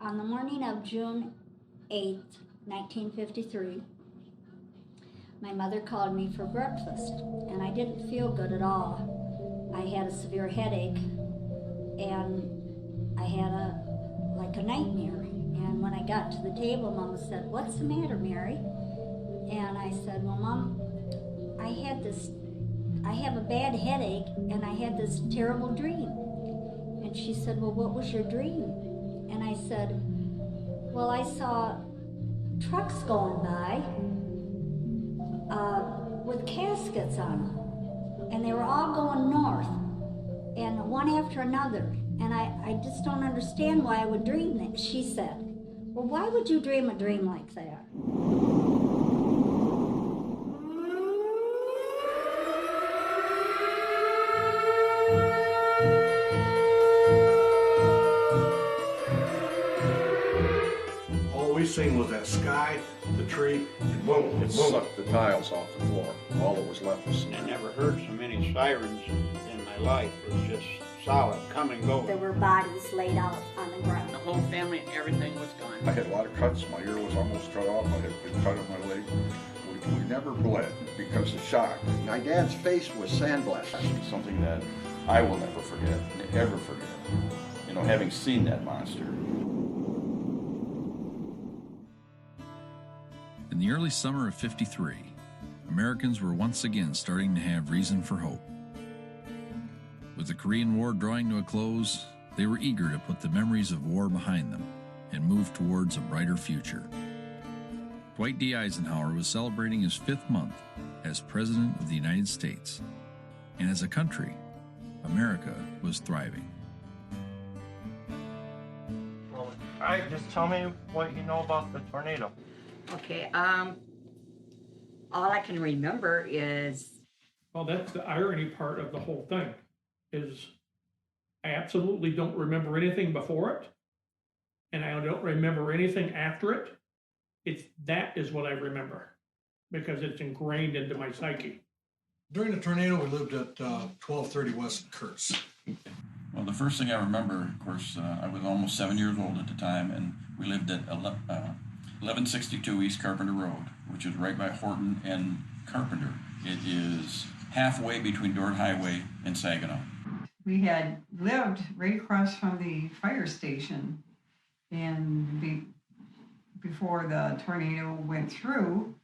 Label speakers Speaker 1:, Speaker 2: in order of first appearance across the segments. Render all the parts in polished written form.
Speaker 1: On the morning of June 8th, 1953, my mother called me for breakfast, and I didn't feel good at all. I had a severe headache, and I had a nightmare. And when I got to the table, Mama said, "What's the matter, Mary?" And I said, "Well, Mom, I have a bad headache, and I had this terrible dream." And she said, "Well, what was your dream?" And I said, "Well, I saw trucks going by with caskets on them, and they were all going north, and one after another. And I just don't understand why I would dream that." She said, "Well, why would you dream a dream like that?"
Speaker 2: All we seen was that sky, the tree, and boom,
Speaker 3: It sucked the tiles off the floor. All that was left was
Speaker 4: I
Speaker 3: cement.
Speaker 4: never heard so many sirens in my life. It was just solid, come and go.
Speaker 1: There were bodies laid out on the ground.
Speaker 5: The whole family, everything was gone.
Speaker 3: I had a lot of cuts. My ear was almost cut off. I had a big cut on my leg. We never bled because of shock.
Speaker 6: My dad's face was sandblasted.
Speaker 7: Something that I will never forget, ever forget. You know, having seen that monster.
Speaker 8: In the early summer of '53, Americans were once again starting to have reason for hope. With the Korean War drawing to a close, they were eager to put the memories of war behind them and move towards a brighter future. Dwight D. Eisenhower was celebrating his 5th month as President of the United States, and as a country, America was thriving.
Speaker 9: Well, all right, just tell me what you know about the tornado.
Speaker 5: Okay, all I can remember is...
Speaker 10: Well, that's the irony part of the whole thing, is I absolutely don't remember anything before it, and I don't remember anything after it. That is what I remember, because it's ingrained into my psyche.
Speaker 2: During the tornado, we lived at 1230 West Kurtz.
Speaker 7: Well, the first thing I remember, of course, I was almost 7 years old at the time, and we lived at 1162 East Carpenter Road, which is right by Horton and Carpenter. It is halfway between Dordt Highway and Saginaw.
Speaker 11: We had lived right across from the fire station, and before the tornado went through,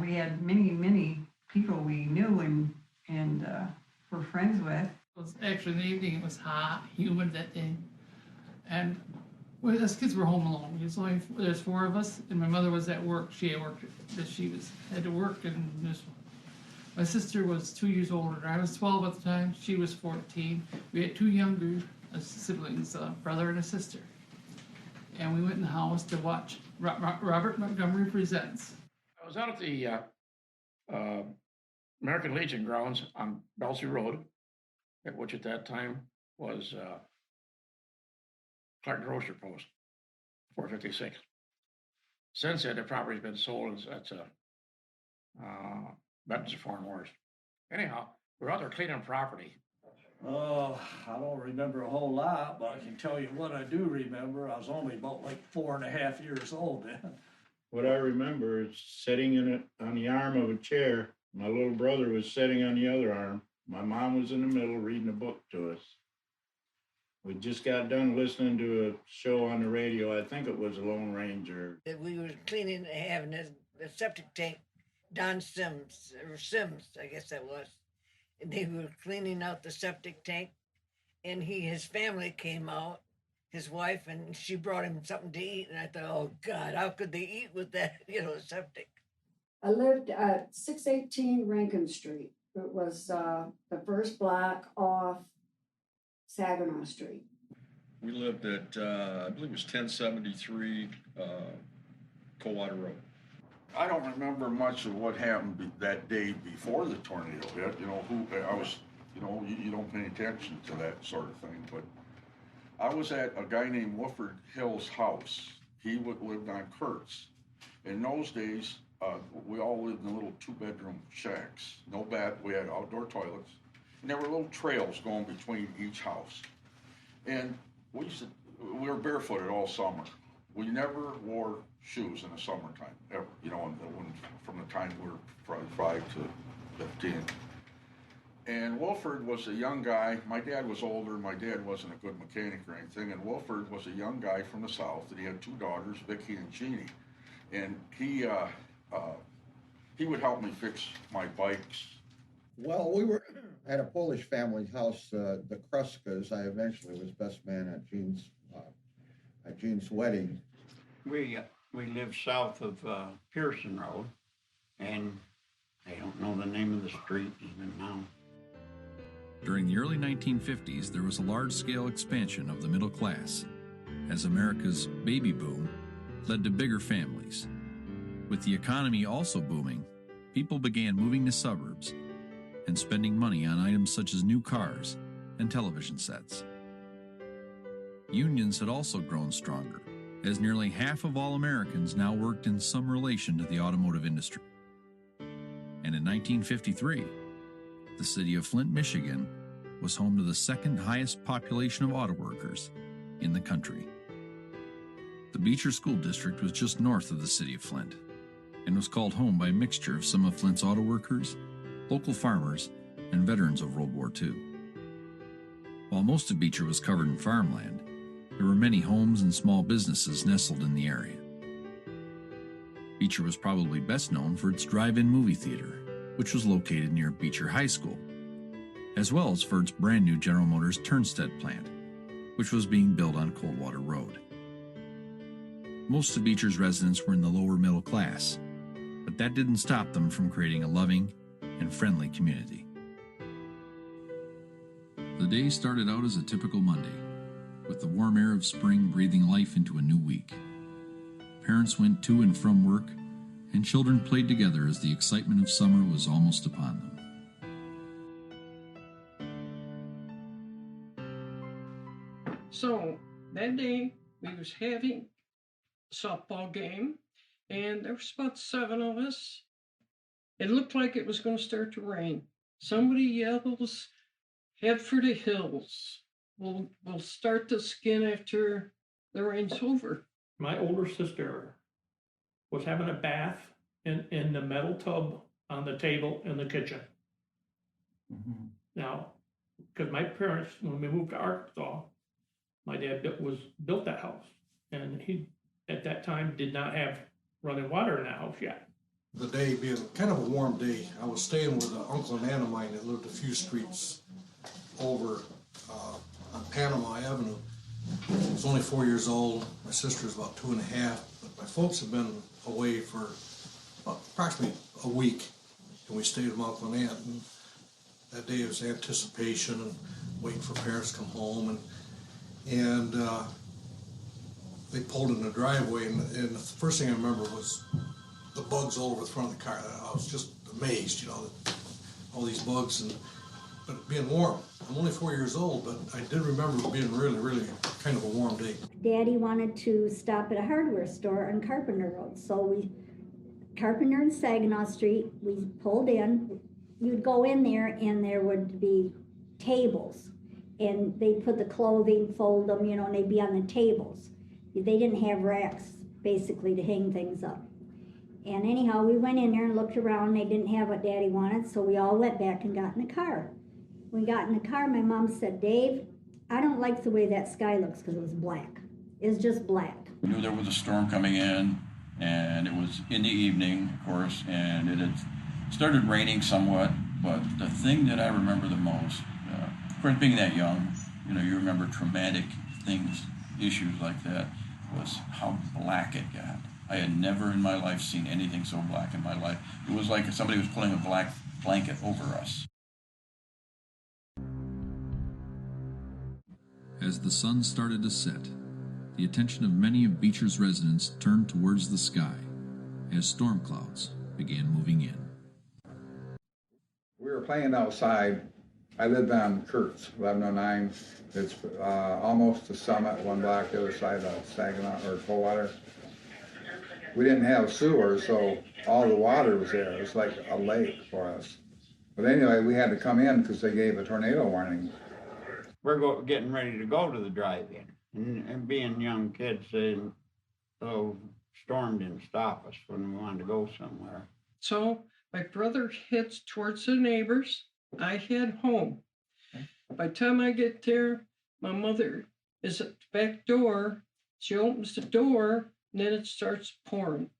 Speaker 11: we had many people we knew and were friends with.
Speaker 12: It was actually in the evening. It was hot, humid that day, and us kids were home alone. There's 4 of us, and my mother was at work. She had to work, and my sister was 2 years older. I was 12 at the time. She was 14. We had 2 younger siblings, a brother and a sister. And we went in the house to watch Robert Montgomery Presents.
Speaker 13: I was out at the American Legion grounds on Belsey Road, which at that time was Clark Grocery Post, 456. Since then, the property's been sold as Veterans of Foreign Wars. Anyhow, we're out there cleaning property.
Speaker 14: Oh, I don't remember a whole lot, but I can tell you what I do remember. I was only about like 4.5 years old then.
Speaker 15: What I remember is sitting on the arm of a chair. My little brother was sitting on the other arm. My mom was in the middle reading a book to us. We just got done listening to a show on the radio. I think it was a Lone Ranger.
Speaker 16: We were cleaning, having the septic tank, Don Sims, I guess that was. And they were cleaning out the septic tank, and his family came out, his wife, and she brought him something to eat. And I thought, oh God, how could they eat with that, septic?
Speaker 17: I lived at 618 Rankin Street. It was the first block off Saginaw Street.
Speaker 3: We lived at, I believe it was 1073 Coldwater Road.
Speaker 6: I don't remember much of what happened that day before the tornado hit. You don't pay attention to that sort of thing. But I was at a guy named Woodford Hill's house. He lived on Kurtz. In those days, we all lived in little 2-bedroom shacks. No bath. We had outdoor toilets, and there were little trails going between each house. And we used to we were barefooted all summer. We never wore shoes in the summertime, ever, you know, from the time we were from 5 to 15. And Wilford was a young guy. My dad was older. My dad wasn't a good mechanic or anything. And Wilford was a young guy from the South, and he had 2 daughters, Vicky and Jeannie. And he would help me fix my bikes.
Speaker 3: Well, we were at a Polish family's house, the Kruskas. I eventually was best man at Jean's wedding.
Speaker 4: We live south of Pearson Road, and I don't know the name of the street even now.
Speaker 8: During the early 1950s, there was a large-scale expansion of the middle class, as America's baby boom led to bigger families. With the economy also booming, people began moving to suburbs and spending money on items such as new cars and television sets. Unions had also grown stronger, as nearly half of all Americans now worked in some relation to the automotive industry. And in 1953, the city of Flint, Michigan, was home to the second highest population of auto workers in the country. The Beecher School District was just north of the city of Flint and was called home by a mixture of some of Flint's auto workers, local farmers, and veterans of World War II. While most of Beecher was covered in farmland, there were many homes and small businesses nestled in the area. Beecher was probably best known for its drive-in movie theater, which was located near Beecher High School, as well as for its brand new General Motors Turnstead plant, which was being built on Coldwater Road. Most of Beecher's residents were in the lower middle class, but that didn't stop them from creating a loving and friendly community. The day started out as a typical Monday, with the warm air of spring breathing life into a new week. Parents went to and from work, and children played together as the excitement of summer was almost upon them.
Speaker 18: So that day we was having a softball game, and there was about 7 of us. It looked like it was going to start to rain. Somebody yells, "Head for the hills. We'll start the skin after the rain's over."
Speaker 10: My older sister was having a bath in the metal tub on the table in the kitchen.
Speaker 15: Mm-hmm.
Speaker 10: Now, because my parents, when we moved to Arkansas, my dad built that house, and he at that time did not have running water in that house yet.
Speaker 2: The day being kind of a warm day, I was staying with an uncle and aunt of mine that lived a few streets over on Panama Avenue. I was only 4 years old. My sister was about 2.5, but my folks had been away for approximately a week, and we stayed with my uncle and aunt. And that day was anticipation and waiting for parents to come home, and they pulled in the driveway, and the first thing I remember was the bugs all over the front of the car. I was just amazed, you know, that all these bugs, but it being warm. I'm only 4 years old, but I did remember it being really, really kind of a warm day.
Speaker 1: Daddy wanted to stop at a hardware store on Carpenter Road, so Carpenter and Saginaw Street, we pulled in. You'd go in there, and there would be tables, and they'd put the clothing, fold them, you know, and they'd be on the tables. They didn't have racks, basically, to hang things up. And anyhow, we went in there and looked around. They didn't have what Daddy wanted, so we all went back and got in the car. When we got in the car, my mom said, "Dave, I don't like the way that sky looks," because it was black. It's just black.
Speaker 7: We knew there was a storm coming in, and it was in the evening, of course, and it had started raining somewhat. But the thing that I remember the most, of course, being that young, you know, you remember traumatic things, issues like that, was how black it got. I had never in my life seen anything so black in my life. It was like somebody was pulling a black blanket over us.
Speaker 8: As the sun started to set, the attention of many of Beecher's residents turned towards the sky as storm clouds began moving in.
Speaker 3: We were playing outside. I lived on Kurtz, 1109. It's almost the summit, 1 block the other side of Saginaw or Coldwater. We didn't have sewer, so all the water was there. It was like a lake for us. But anyway, we had to come in because they gave a tornado warning.
Speaker 4: We're getting ready to go to the drive-in. And being young kids, the storm didn't stop us when we wanted to go somewhere.
Speaker 18: So my brother heads towards the neighbors. I head home. By the time I get there, my mother is at the back door. She opens the door, and then it starts pouring.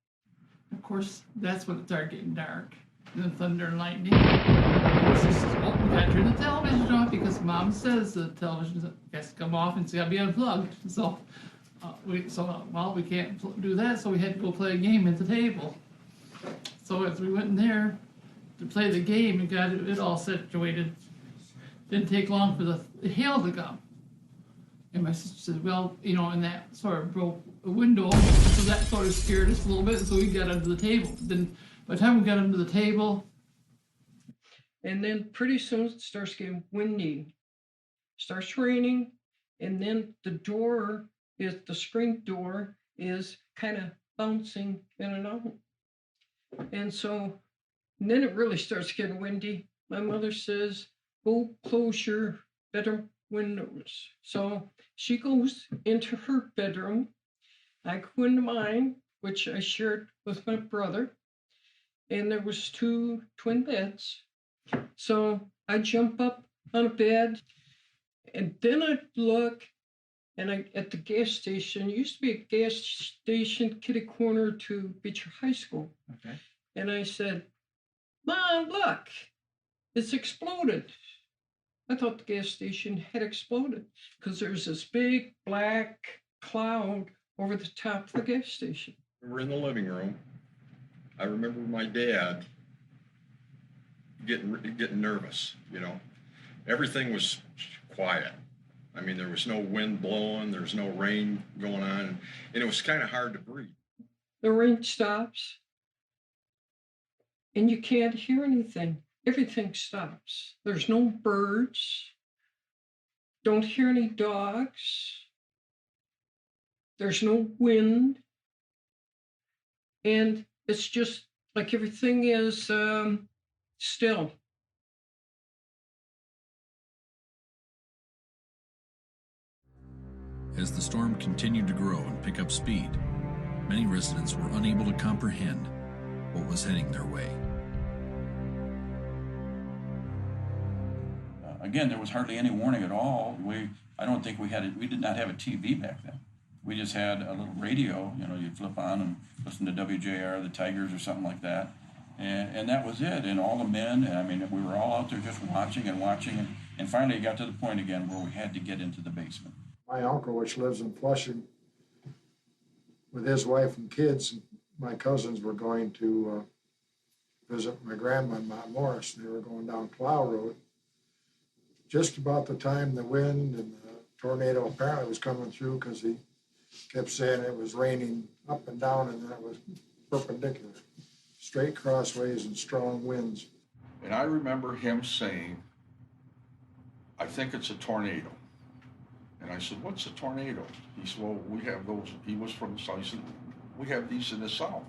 Speaker 18: Of course, that's when it started getting dark. The thunder and lightning. It's just, oh, we gotta turn the television off because Mom says the television has to come off and it's gotta be unplugged. So, we can't do that, so we had to go play a game at the table. So as we went in there to play the game and got it all situated, didn't take long for the hail to come. And my sister said, well, and that sort of broke a window, so that sort of scared us a little bit, so we got under the table. Then by the time we got under the table, and then pretty soon it starts getting windy, starts raining, and then the screen door is kind of bouncing in and out. And then it really starts getting windy. My mother says, go close your bedroom windows. So she goes into her bedroom. I go into mine, which I shared with my brother. And there was 2 twin beds. So I jump up on a bed, and then I look, and at the gas station, it used to be a gas station kitty corner to Beecher High School.
Speaker 7: Okay.
Speaker 18: And I said, Mom, look, it's exploded. I thought the gas station had exploded because there's this big black cloud over the top of the gas station.
Speaker 19: We were in the living room. I remember my dad getting nervous, Everything was quiet. I mean, there was no wind blowing, there was no rain going on, and it was kind of hard to breathe.
Speaker 18: The rain stops, and you can't hear anything. Everything stops. There's no birds. Don't hear any dogs. There's no wind. And it's just like everything is still.
Speaker 8: As the storm continued to grow and pick up speed, many residents were unable to comprehend what was heading their way.
Speaker 7: Again, there was hardly any warning at all. I don't think we did not have a TV back then. We just had a little radio, you'd flip on and listen to WJR, the Tigers or something like that. And that was it. And all the men, we were all out there just watching. And finally it got to the point again where we had to get into the basement.
Speaker 20: My uncle, which lives in Flushing, with his wife and kids, my cousins were going to visit my grandma in Mount Morris. They were going down Plow Road. Just about the time the wind and the tornado apparently was coming through, because he kept saying it was raining up and down, and then it was perpendicular, straight crossways and strong winds.
Speaker 6: And I remember him saying, I think it's a tornado. And I said, what's a tornado? He said, well, we have those. He was from the South. He said, we have these in the South.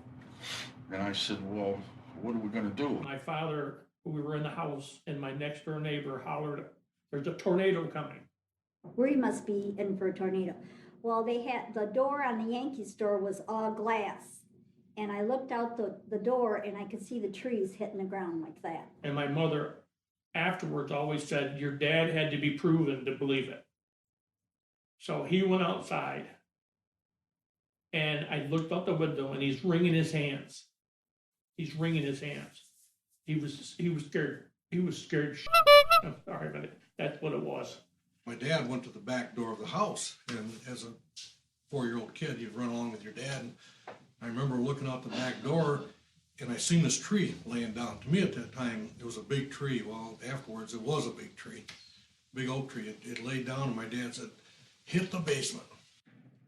Speaker 6: And I said, well, what are we going to do?
Speaker 10: My father, we were in the house, and my next door neighbor hollered, there's a tornado coming.
Speaker 1: We must be in for a tornado. Well, they had the door on the Yankee store was all glass. And I looked out the door, and I could see the trees hitting the ground like that.
Speaker 10: And my mother afterwards always said, your dad had to be proven to believe it. So he went outside, and I looked out the window, and he's wringing his hands. He's wringing his hands. He was scared. He was scared. I'm sorry, but that's what it was.
Speaker 2: My dad went to the back door of the house, and as a 4-year-old kid, you'd run along with your dad. And I remember looking out the back door, and I seen this tree laying down. To me at that time, it was a big tree. Well, afterwards, it was a big tree, big oak tree. It laid down, and my dad said, hit the basement.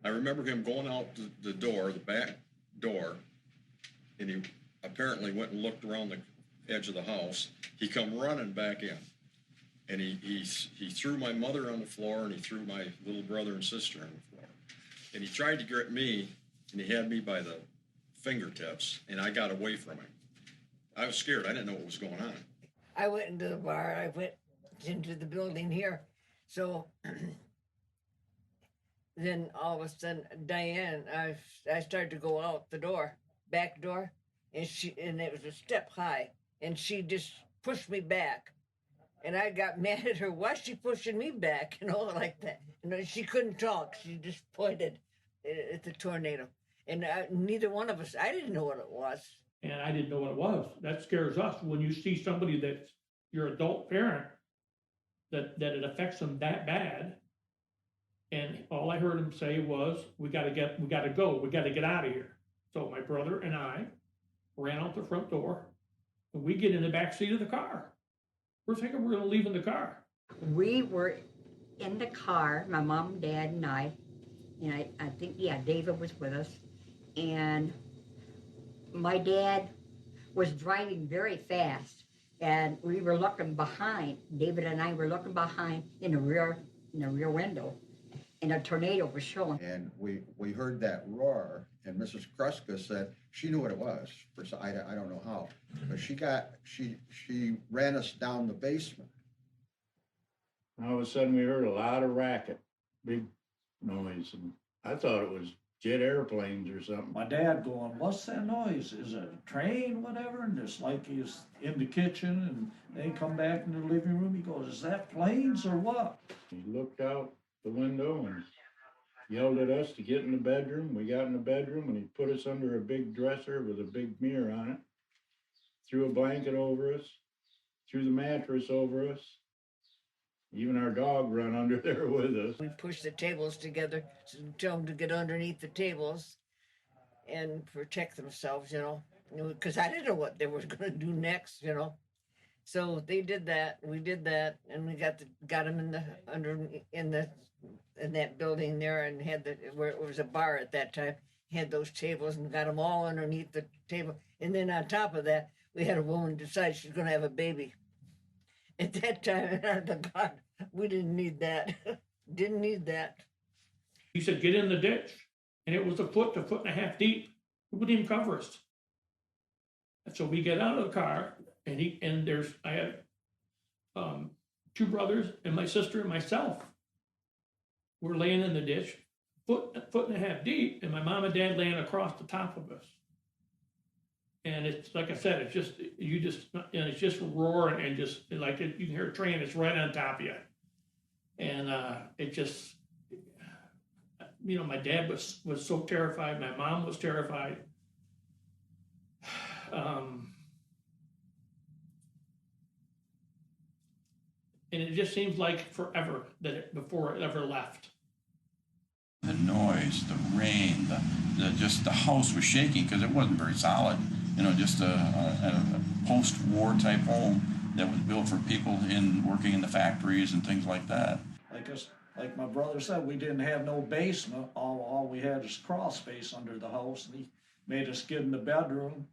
Speaker 19: I remember him going out the door, the back door, and he apparently went and looked around the edge of the house. He come running back in, and he threw my mother on the floor, and he threw my little brother and sister on the floor. And he tried to grip me, and he had me by the fingertips, and I got away from him. I was scared. I didn't know what was going on.
Speaker 16: I went into the bar. I went into the building here. So then all of a sudden, Diane, I started to go out the door, back door, and it was a step high, and she just pushed me back. And I got mad at her. Why's she pushing me back? Like that. She couldn't talk. She just pointed at the tornado. And neither one of us, I didn't know what it was.
Speaker 10: And I didn't know what it was. That scares us when you see somebody that's your adult parent, that it affects them that bad. And all I heard him say was, we gotta go, we gotta get out of here. So my brother and I ran out the front door, and we get in the back seat of the car. We're thinking we're gonna leave in the car.
Speaker 5: We were in the car, my mom, dad, and I think, yeah, David was with us. And my dad was driving very fast, and we were looking behind. David and I were looking behind in the rear window, and a tornado was showing.
Speaker 21: And we heard that roar, and Mrs. Kruska said she knew what it was. I don't know how, but she ran us down the basement.
Speaker 15: All of a sudden, we heard a lot of racket, big noise, and I thought it was jet airplanes or something.
Speaker 14: My dad going, what's that noise? Is it a train, whatever? And it's like he's in the kitchen, and they come back in the living room. He goes, is that planes or what?
Speaker 15: He looked out the window and yelled at us to get in the bedroom. We got in the bedroom, and he put us under a big dresser with a big mirror on it, threw a blanket over us, threw the mattress over us. Even our dog ran under there with us.
Speaker 16: We pushed the tables together to tell them to get underneath the tables and protect themselves, because I didn't know what they were going to do next, So they did that. We did that, and we got them in that building there, and where it was a bar at that time. Had those tables and got them all underneath the table, and then on top of that, we had a woman decide she's going to have a baby. At that time, and I thought, God, we didn't need that. Didn't need that.
Speaker 10: He said, get in the ditch. And it was a foot and a half deep. It wouldn't even cover us. And so we get out of the car, and I had two brothers and my sister and myself. We're laying in the ditch, foot and a half deep, and my mom and dad laying across the top of us. And it's like I said, it's just roaring, and just like you can hear a train, it's right on top of you. And it just, my dad was so terrified. My mom was terrified. And it just seems like forever before it ever left.
Speaker 7: The noise, the rain, just the house was shaking because it wasn't very solid. Just a post-war type home that was built for people working in the factories and things like that.
Speaker 14: Like my brother said, we didn't have no basement. All we had is crawl space under the house, and he made us get in the bedroom.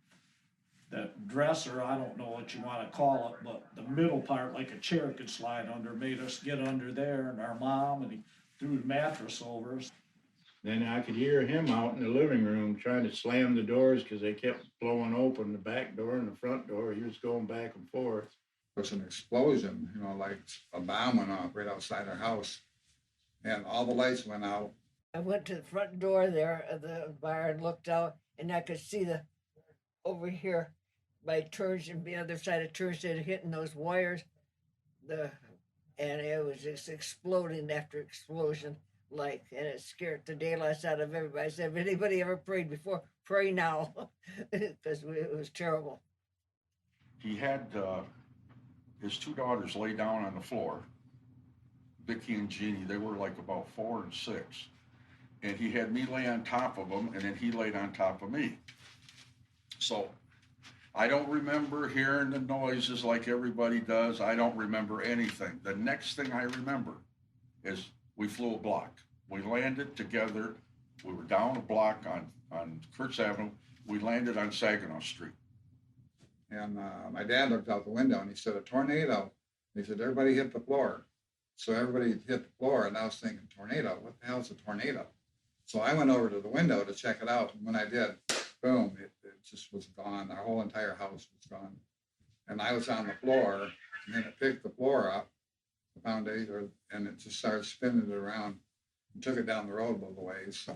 Speaker 14: That dresser, I don't know what you want to call it, but the middle part, like a chair could slide under, made us get under there, and our mom, and he threw the mattress over us.
Speaker 15: Then I could hear him out in the living room trying to slam the doors because they kept blowing open the back door and the front door. He was going back and forth.
Speaker 3: It was an explosion, like a bomb went off right outside our house. And all the lights went out.
Speaker 16: I went to the front door there of the bar and looked out, and I could see over here by Turge and the other side of Turge that hitting those wires, and it was just exploding after explosion. And it scared the daylights out of everybody. I said, if anybody ever prayed before, pray now, because it was terrible.
Speaker 6: He had his two daughters lay down on the floor, Vicky and Jeannie. They were like about 4 and 6. And he had me lay on top of them, and then he laid on top of me. So I don't remember hearing the noises like everybody does. I don't remember anything. The next thing I remember is we flew a block. We landed together. We were down a block on Kurtz Avenue. We landed on Saginaw Street.
Speaker 3: And my dad looked out the window and he said, a tornado. And he said, everybody hit the floor. So everybody hit the floor, and I was thinking, tornado? What the hell is a tornado? So I went over to the window to check it out. And when I did, boom, it just was gone. Our whole entire house was gone. And I was on the floor, and then it picked the floor up, the foundation, and it just started spinning it around. Took it down the road a little ways.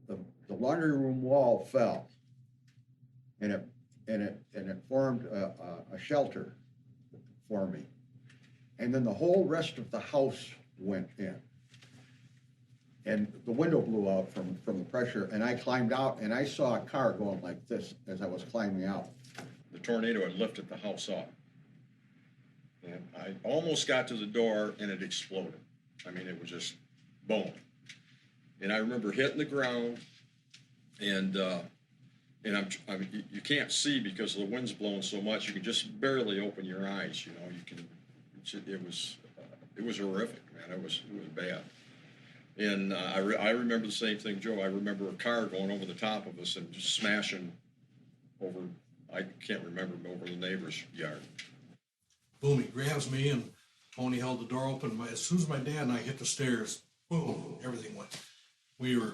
Speaker 21: The laundry room wall fell, and it formed a shelter for me. And then the whole rest of the house went in. And the window blew out from the pressure, and I climbed out, and I saw a car going like this as I was climbing out.
Speaker 19: The tornado had lifted the house up. And I almost got to the door, and it exploded. I mean, it was just boom. And I remember hitting the ground, and I mean, you can't see because the wind's blowing so much. You can just barely open your eyes. You know, you can. It was horrific, man. It was bad. And I remember the same thing, Joe. I remember a car going over the top of us and just smashing over. I can't remember, over the neighbor's yard.
Speaker 2: Boom! He grabs me, and Tony held the door open. As soon as my dad and I hit the stairs, boom! Everything went. We were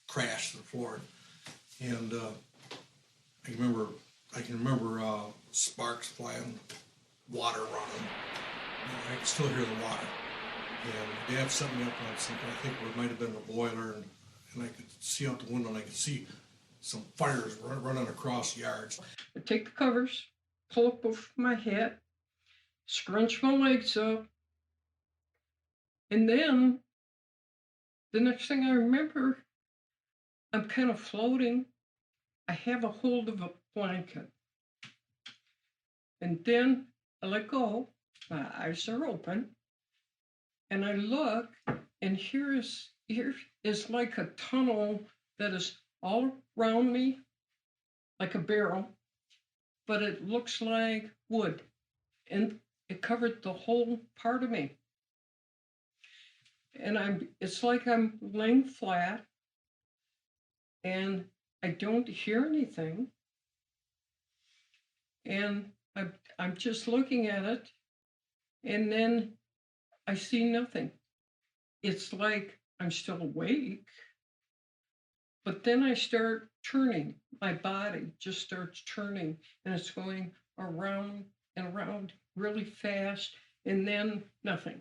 Speaker 2: crashed to the floor, and I can remember sparks flying, water running. I can still hear the water. And Dad set me up on something. I think it might have been the boiler, and I could see out the window, and I could see some fires running across yards.
Speaker 18: I take the covers, pull up over my head, scrunch my legs up, and then the next thing I remember, I'm kind of floating. I have a hold of a blanket. And then I let go, my eyes are open, and I look, and here is like a tunnel that is all around me, like a barrel, but it looks like wood, and it covered the whole part of me. And it's like I'm laying flat, and I don't hear anything, and I'm just looking at it, and then I see nothing. It's like I'm still awake, but then I start turning. My body just starts turning, and it's going around and around really fast, and then nothing.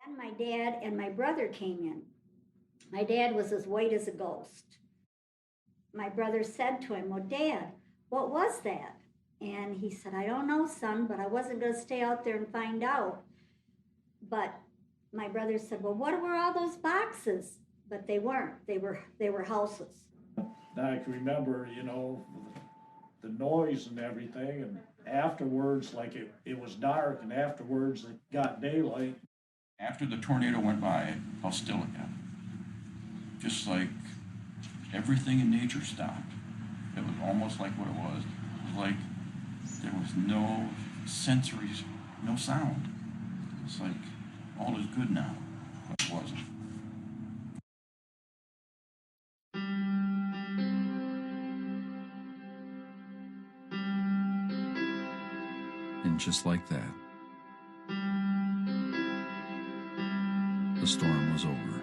Speaker 1: Then my dad and my brother came in. My dad was as white as a ghost. My brother said to him, "Well, Dad, what was that?" And he said, "I don't know, son, but I wasn't going to stay out there and find out." But my brother said, "Well, what were all those boxes?" But they weren't. They were houses.
Speaker 14: I can remember, the noise and everything, and afterwards, like it was dark, and afterwards it got daylight.
Speaker 7: After the tornado went by, how still it got. Just like everything in nature stopped. It was almost like what it was. It was like there was no sensories, no sound. It's like all is good now, but it wasn't.
Speaker 8: And just like that, the storm was over.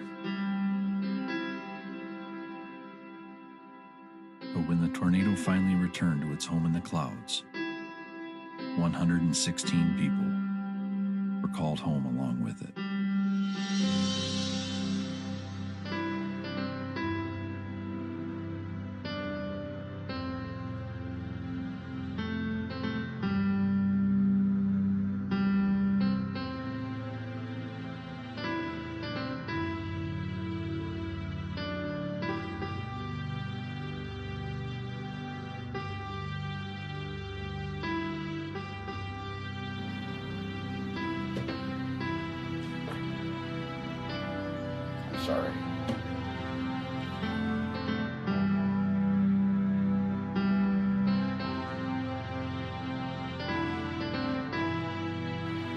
Speaker 8: But when the tornado finally returned to its home in the clouds, 116 people were called home along with it.
Speaker 3: Sorry.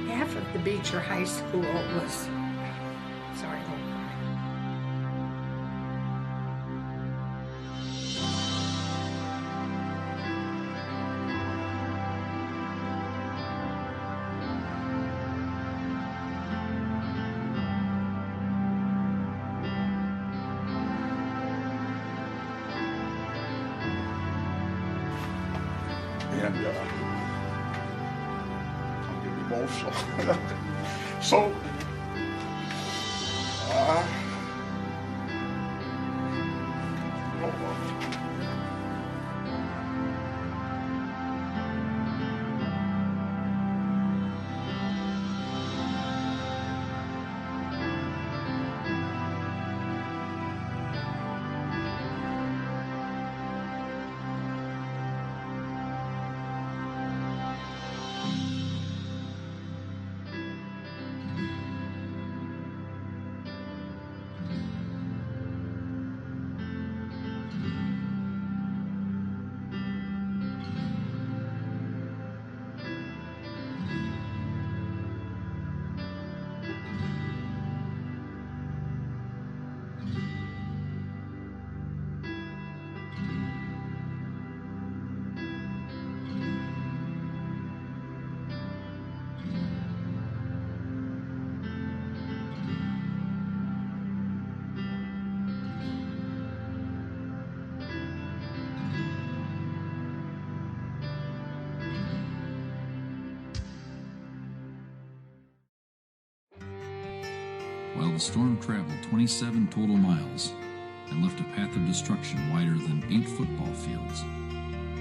Speaker 9: Half of the Beecher High School was, sorry,
Speaker 6: And I'll get emotional. So
Speaker 8: while the storm traveled 27 total miles and left a path of destruction wider than 8 football fields.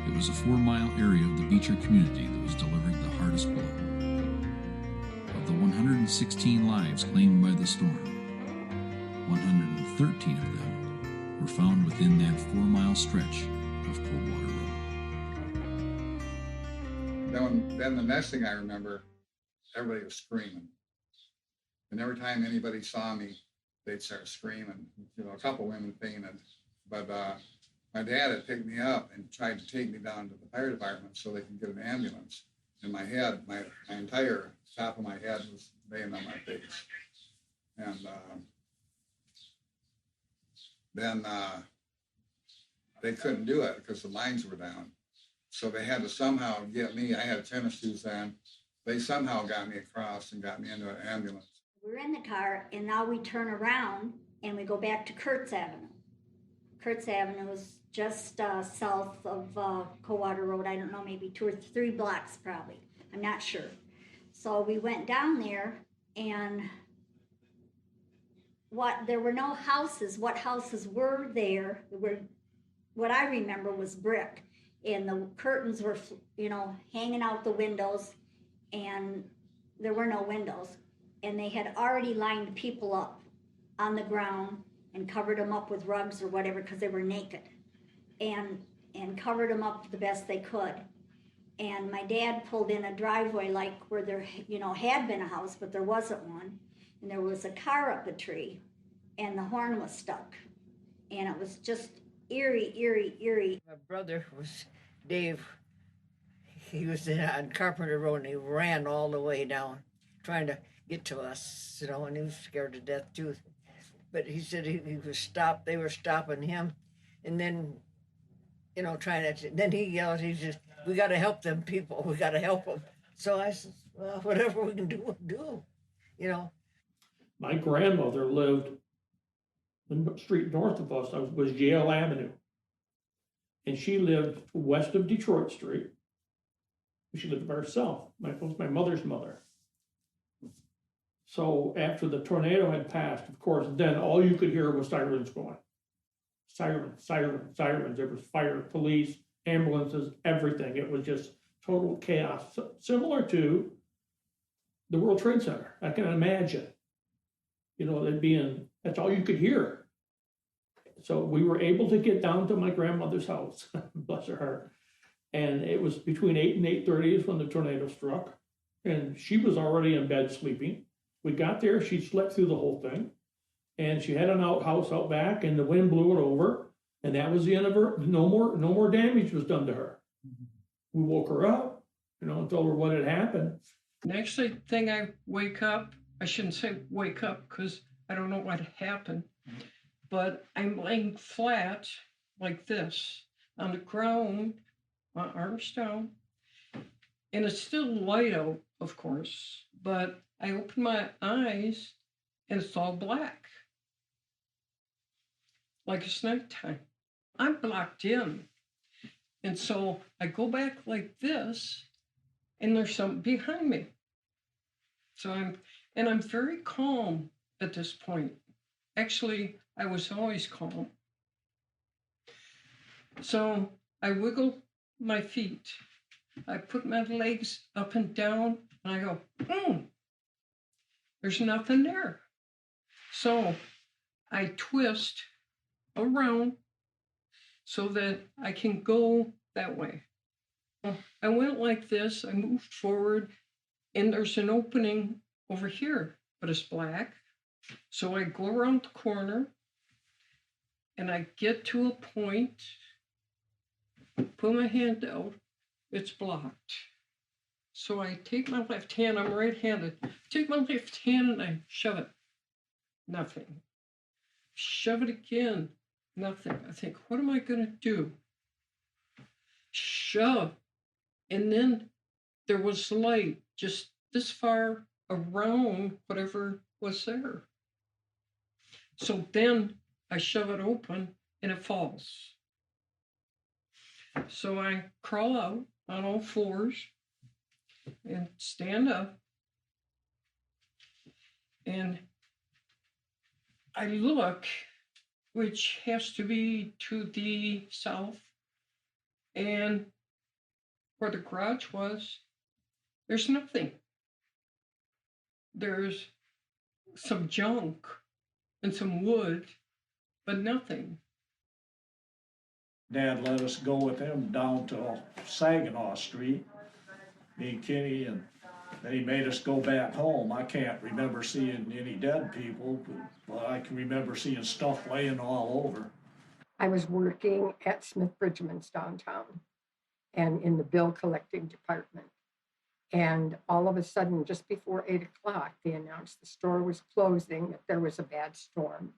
Speaker 8: It was a 4-mile area of the Beecher community that was delivered the hardest blow. Of the 116 lives claimed by the storm, 113 of them were found within that 4-mile stretch of Coldwater Road.
Speaker 3: Then the next thing I remember, everybody was screaming. And every time anybody saw me, they'd start screaming. You know, a couple women fainted. But my dad had picked me up and tried to take me down to the fire department so they could get an ambulance. And my head, my entire top of my head was laying on my face. And then they couldn't do it because the lines were down. So they had to somehow get me. I had tennis shoes on. They somehow got me across and got me into an ambulance.
Speaker 1: We're in the car, and now we turn around and we go back to Kurtz Avenue. Kurtz Avenue is just south of Coldwater Road. I don't know, maybe 2 or 3 blocks probably. I'm not sure. So we went down there, and there were no houses. What houses were there? What I remember was brick, and the curtains were, hanging out the windows, and there were no windows. And they had already lined people up on the ground and covered them up with rugs or whatever because they were naked, and covered them up the best they could. And my dad pulled in a driveway like where there, had been a house, but there wasn't one. And there was a car up a tree, and the horn was stuck. And it was just eerie, eerie, eerie.
Speaker 16: My brother was Dave. He was on Carpenter Road, and he ran all the way down, trying to get to us, and he was scared to death too. But he said he was stopped. They were stopping him, and then, trying to. Then he yelled. He said, "We got to help them people. We got to help them." So I said, "Well, whatever we can do, we'll do."
Speaker 10: My grandmother lived in the street north of us. Was Yale Avenue, and she lived west of Detroit Street. She lived by herself. That was my mother's mother. So after the tornado had passed, of course, then all you could hear was sirens going. Sirens, sirens, sirens. There was fire, police, ambulances, everything. It was just total chaos, similar to the World Trade Center. I can imagine. That's all you could hear. So we were able to get down to my grandmother's house, bless her heart. And it was between 8 and 8:30 is when the tornado struck. And she was already in bed sleeping. We got there, she slept through the whole thing. And she had an outhouse out back, and the wind blew it over. And that was the end of her. No more damage was done to her. We woke her up, and told her what had happened.
Speaker 18: Next thing I wake up, I shouldn't say wake up because I don't know what happened, but I'm laying flat like this on the ground, my arms down, and it's still light out, of course, but I open my eyes and it's all black, like it's nighttime. I'm blocked in. And so I go back like this, and there's something behind me. So I'm very calm at this point. Actually, I was always calm. So I wiggle my feet. I put my legs up and down, and I go, there's nothing there. So I twist around so that I can go that way. I went like this, I moved forward, and there's an opening over here, but it's black. So I go around the corner, and I get to a point, put my hand out, it's blocked. So I take my left hand, I'm right-handed, take my left hand and I shove it. Nothing. Shove it again. Nothing. I think, what am I going to do? Shove. And then there was light just this far around whatever was there. So then I shove it open and it falls. So I crawl out on all fours and stand up. And I look, which has to be to the south, and where the garage was, there's nothing. There's some junk and some wood, but nothing.
Speaker 14: Dad let us go with him down to Saginaw Street, me and Kenny, and then he made us go back home. I can't remember seeing any dead people, but I can remember seeing stuff laying all over.
Speaker 9: I was working at Smith Bridgman's downtown and in the bill collecting department. And all of a sudden, just before 8 o'clock, they announced the store was closing, that there was a bad storm,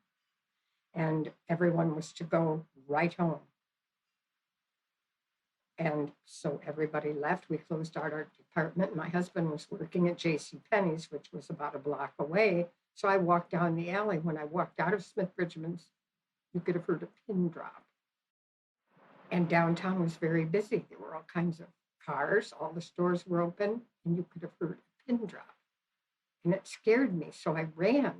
Speaker 9: and everyone was to go right home. And so everybody left. We closed out our department. My husband was working at J.C. Penney's, which was about a block away. So I walked down the alley. When I walked out of Smith Bridgman's, you could have heard a pin drop. And downtown was very busy. There were all kinds of cars. All the stores were open, and you could have heard a pin drop. And it scared me. So I ran.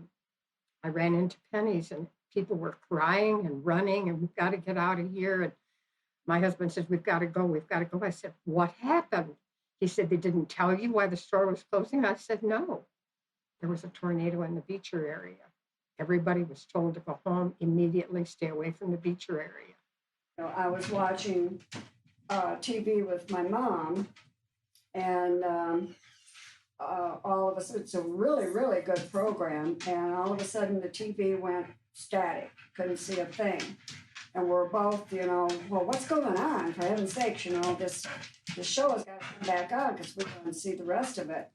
Speaker 9: I ran into Penney's, and people were crying and running, and we've got to get out of here. And my husband says, we've got to go, we've got to go. I said, what happened? He said, they didn't tell you why the store was closing? I said, no. There was a tornado in the Beecher area. Everybody was told to go home immediately, stay away from the Beecher area.
Speaker 17: You know, I was watching TV with my mom, and all of a sudden, it's a really, really good program, and all of a sudden the TV went static, couldn't see a thing. And we're both, you know, well, what's going on? For heaven's sakes, you know, this show has got to come back on because we want to see the rest of it.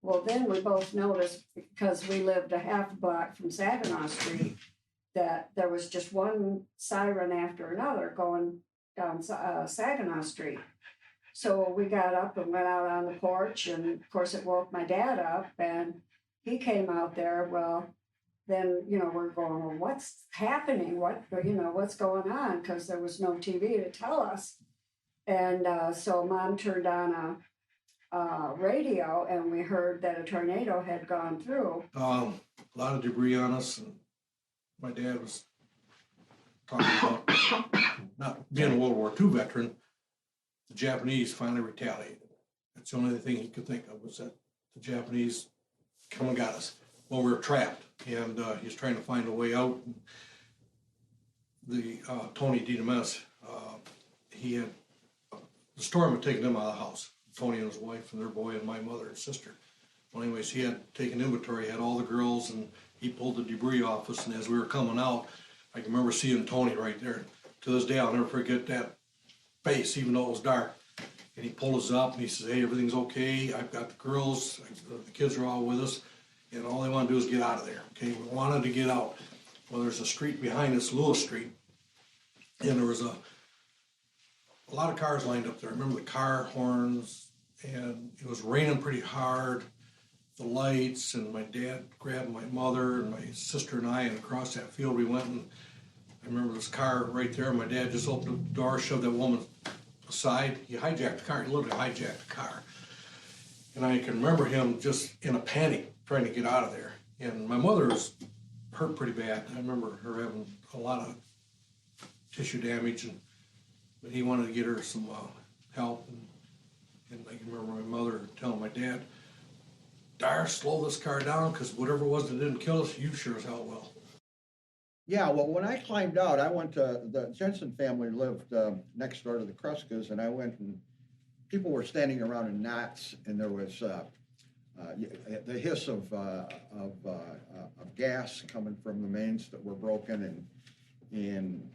Speaker 17: Well, then we both noticed, because we lived a half block from Saginaw Street, that there was just one siren after another going down Saginaw Street. So we got up and went out on the porch, and of course it woke my dad up, and he came out there. Well, then, you know, we're going, well, what's happening? What's going on? Because there was no TV to tell us. And so Mom turned on a radio, and we heard that a tornado had gone through.
Speaker 2: A lot of debris on us, and my dad was talking about not being a World War II veteran. The Japanese finally retaliated. That's the only thing he could think of, was that the Japanese come and got us. Well, we were trapped, and he's trying to find a way out. The Tony DeMess, he had the storm had taken him out of the house. Tony and his wife and their boy and my mother and sister. Well, anyways, he had taken inventory, had all the girls, and he pulled the debris off us. And as we were coming out, I can remember seeing Tony right there. To this day, I'll never forget that face, even though it was dark. And he pulled us up, and he says, "Hey, everything's okay. I've got the girls. The kids are all with us. And all they want to do is get out of there." Okay, we wanted to get out. Well, there's a street behind us, Lewis Street, and there was a lot of cars lined up there. I remember the car horns, and it was raining pretty hard, the lights, and my dad grabbed my mother and my sister and I, and across that field we went, and I remember this car right there. My dad just opened the door, shoved that woman aside. He hijacked the car. He literally hijacked the car. And I can remember him just in a panic trying to get out of there. And my mother was hurt pretty bad. I remember her having a lot of tissue damage, but he wanted to get her some help. And I can remember my mother telling my dad, "Dar, slow this car down, because whatever it was that didn't kill us, you sure as hell will."
Speaker 21: Yeah, well, when I climbed out, I went to, the Jensen family lived next door to the Kruskas, and I went, and people were standing around in knots, and there was the hiss of gas coming from the mains that were broken, and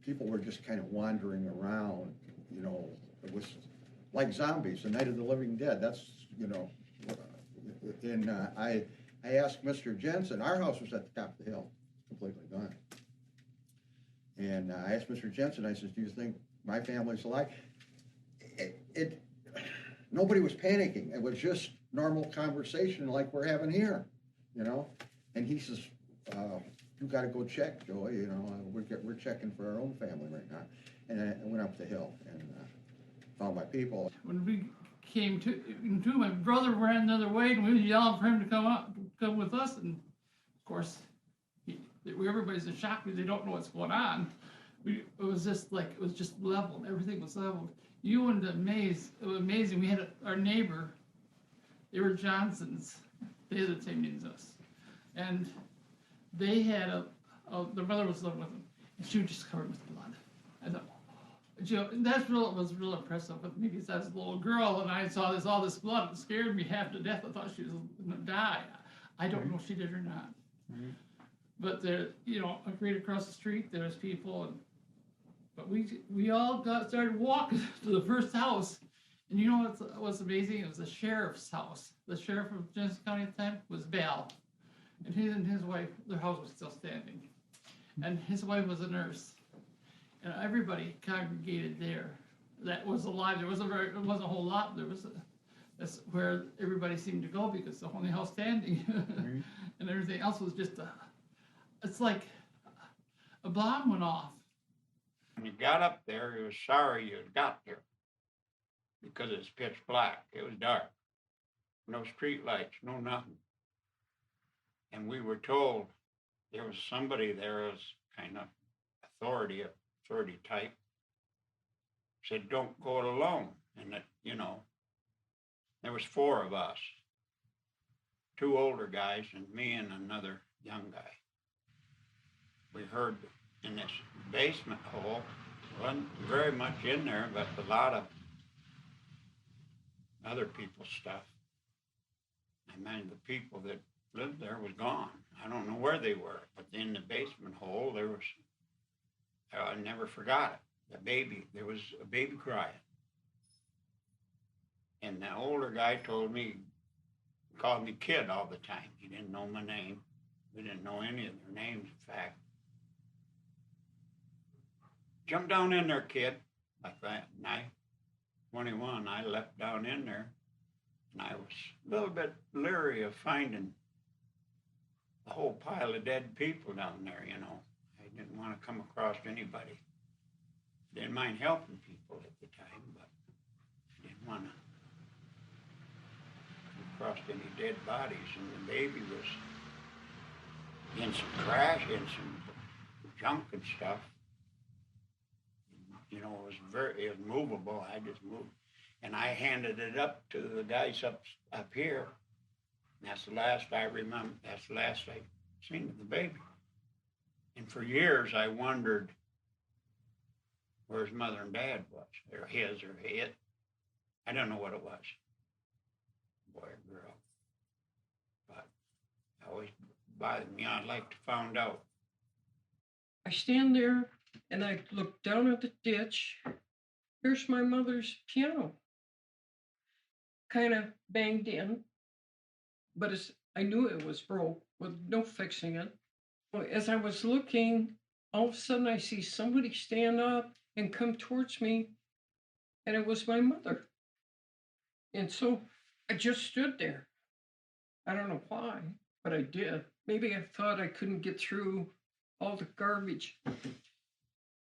Speaker 21: people were just kind of wandering around. You know, it was like zombies, the Night of the Living Dead. That's, you know, and I asked Mr. Jensen. Our house was at the top of the hill, completely gone. And I asked Mr. Jensen, I said, "Do you think my family's alive?" Nobody was panicking. It was just normal conversation like we're having here, you know? And he says, "You gotta go check, Joey, you know, we're checking for our own family right now." And I went up the hill and found my people.
Speaker 12: When we came to, my brother ran the other way, and we was yelling for him to come with us. And of course, he everybody's in shock because they don't know what's going on. It was just leveled. Everything was leveled. You wouldn't amaze. It was amazing. We had our neighbor. They were Johnsons. They had the same name as us, and they had their mother was living with them, and she was just covered with blood. I thought, was real impressive with me because I was a little girl and I saw all this blood. It scared me half to death. I thought she was going to die. I don't know if she did or not. But there, right across the street, there was people, but we all started walking to the first house, and you know what was amazing? It was the sheriff's house. The sheriff of Genesee County at the time was Bell, and he and his wife, their house was still standing, and his wife was a nurse, and everybody congregated there. That was alive. There wasn't a whole lot. That's where everybody seemed to go because the only house standing, and everything else was just it's like a bomb went off.
Speaker 4: When you got up there, you was sorry you had got there because it's pitch black. It was dark. No street lights, no nothing. And we were told there was somebody there as kind of authority type, said, don't go it alone. And that, there was 4 of us, 2 older guys and me and another young guy. We heard in this basement hole, wasn't very much in there, but a lot of other people's stuff. I mean, the people that lived there was gone. I don't know where they were, but in the basement hole, there was, I never forgot it. There was a baby crying. And the older guy called me kid all the time. He didn't know my name. We didn't know any of their names, in fact. Jump down in there, kid, like that. And 21, I leapt down in there, and I was a little bit leery of finding a whole pile of dead people down there, I didn't want to come across anybody. Didn't mind helping people at the time, but didn't want to come across any dead bodies. And the baby was in some trash, in some junk and stuff. It was movable. I just moved. And I handed it up to the guys up here. And that's the last I remember. That's the last I seen of the baby. And for years I wondered where his mother and dad was, or his or it. I don't know what it was, boy or girl. But it always bothered me. I'd like to find out.
Speaker 18: I stand there and I look down at the ditch. Here's my mother's piano, kind of banged in, but I knew it was broke with no fixing it. As I was looking, all of a sudden I see somebody stand up and come towards me, and it was my mother. And so I just stood there. I don't know why, but I did. Maybe I thought I couldn't get through all the garbage.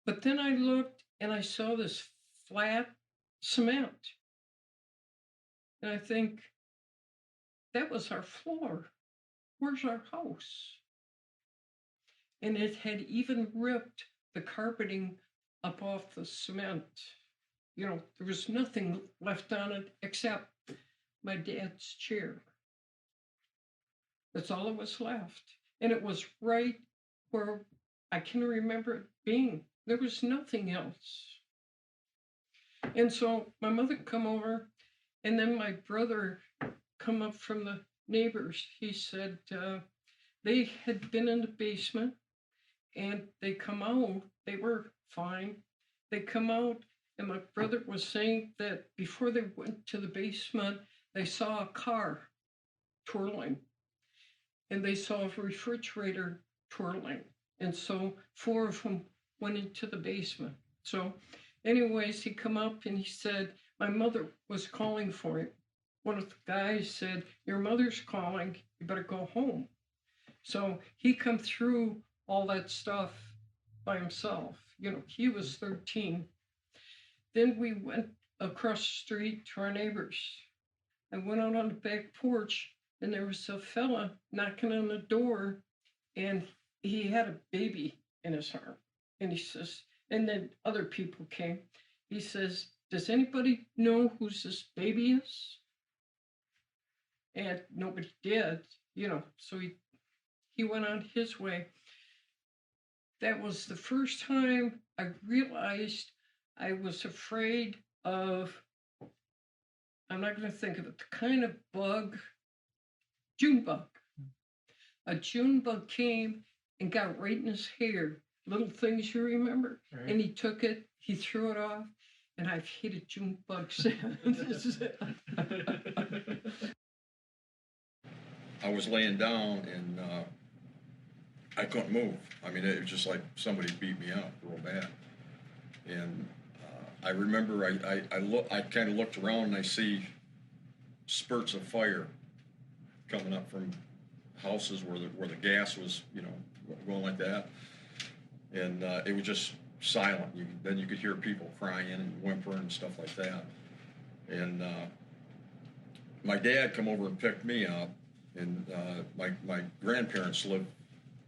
Speaker 18: But then I looked and I saw this flat cement. And I think, that was our floor. Where's our house? And it had even ripped the carpeting up off the cement. There was nothing left on it except my dad's chair. That's all that was left. And it was right where I can remember it being. There was nothing else. And so my mother come over, and then my brother come up from the neighbors. He said they had been in the basement, and they come out. They were fine. They come out, and my brother was saying that before they went to the basement, they saw a car twirling, and they saw a refrigerator twirling. And so 4 of them went into the basement. So anyways, he come up and he said, my mother was calling for you. One of the guys said, your mother's calling, you better go home. So he come through all that stuff by himself. He was 13. Then we went across the street to our neighbors. I went out on the back porch, and there was a fella knocking on the door, and he had a baby in his arm. And he says, and then other people came. He says, does anybody know whose this baby is? And nobody did, so he went on his way. That was the first time I realized I was afraid of, I'm not going to think of it, the kind of bug, June bug. A June bug came and got right in his hair, little things you remember. Right. And he took it, he threw it off, and I've hated June bugs since.
Speaker 19: I was laying down and I couldn't move. I mean, it was just like somebody beat me up real bad. And I remember I kind of looked around and I see spurts of fire coming up from houses where the gas was, going like that. And it was just silent. Then you could hear people crying and whimpering and stuff like that. And my dad come over and picked me up. And my grandparents lived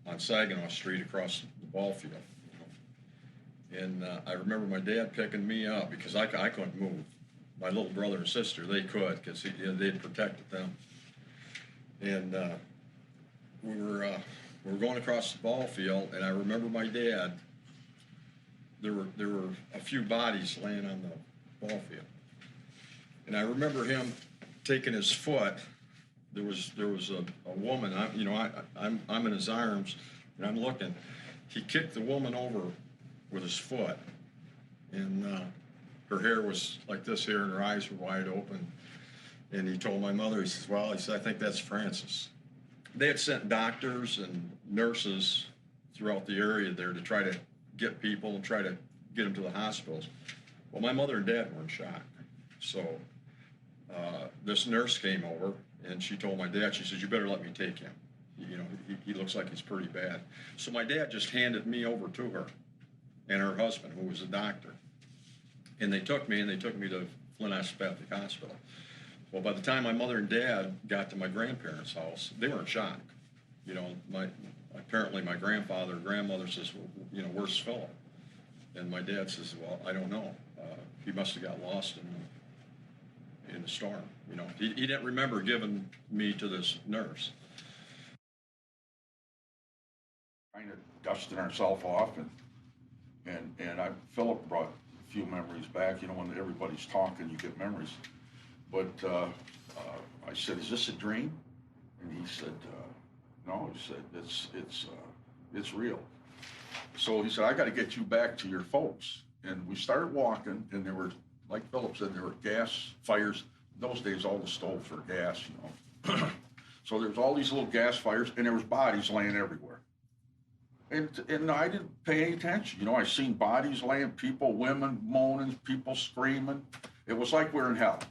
Speaker 19: on Saginaw Street across the ball field. And I remember my dad picking me up because I couldn't move. My little brother and sister, they could because they'd protected them. And we were going across the ball field, and I remember my dad. There were a few bodies laying on the ball field, and I remember him taking his foot. There was a woman. I'm in his arms, and I'm looking. He kicked the woman over with his foot, and her hair was like this here, and her eyes were wide open. And he told my mother, he says, "Well," he said, "I think that's Francis." They had sent doctors and nurses throughout the area there to try to get people and try to get them to the hospitals. Well, my mother and dad weren't shot, so this nurse came over. And she told my dad, she says, "You better let me take him. He looks like he's pretty bad." So my dad just handed me over to her and her husband, who was a doctor. And they took me to Flint Osteopathic Hospital. Well, by the time my mother and dad got to my grandparents' house, they were in shock. Apparently my grandfather and grandmother says, "Well, where's Philip?" And my dad says, "Well, I don't know. He must have got lost in the storm." He didn't remember giving me to this nurse.
Speaker 6: Kind of dusting ourselves off, and Philip brought a few memories back. When everybody's talking, you get memories. But I said, "Is this a dream?" And he said, "No." He said, "It's real." So he said, "I got to get you back to your folks." And we started walking, and there were, like Philip said, there were gas fires. Those days, all the stoves were gas, So there was all these little gas fires, and there was bodies laying everywhere. And I didn't pay any attention. I seen bodies laying, people, women moaning, people screaming. It was like we're in hell.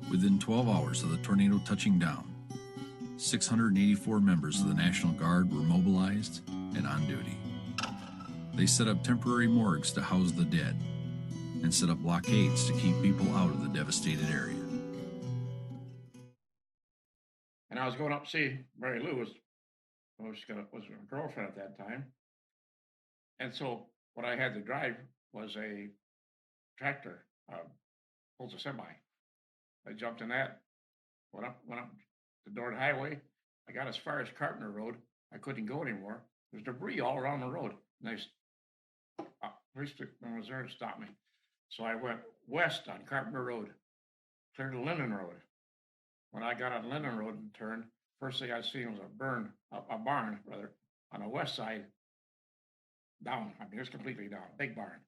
Speaker 8: Within 12 hours of the tornado touching down, 684 members of the National Guard were mobilized and on duty. They set up temporary morgues to house the dead and set up blockades to keep people out of the devastated area.
Speaker 13: And I was going up to see Mary Lou was her girlfriend at that time. And so what I had to drive was a tractor, pulls a semi. I jumped in that, went up the Dordt Highway. I got as far as Carpenter Road. I couldn't go anymore. There's debris all around the road. And police was there to stop me. So I went west on Carpenter Road, cleared to Linden Road. When I got on Linden Road and turned, first thing I seen was a barn, on the west side, down. I mean, it was completely down, big barn,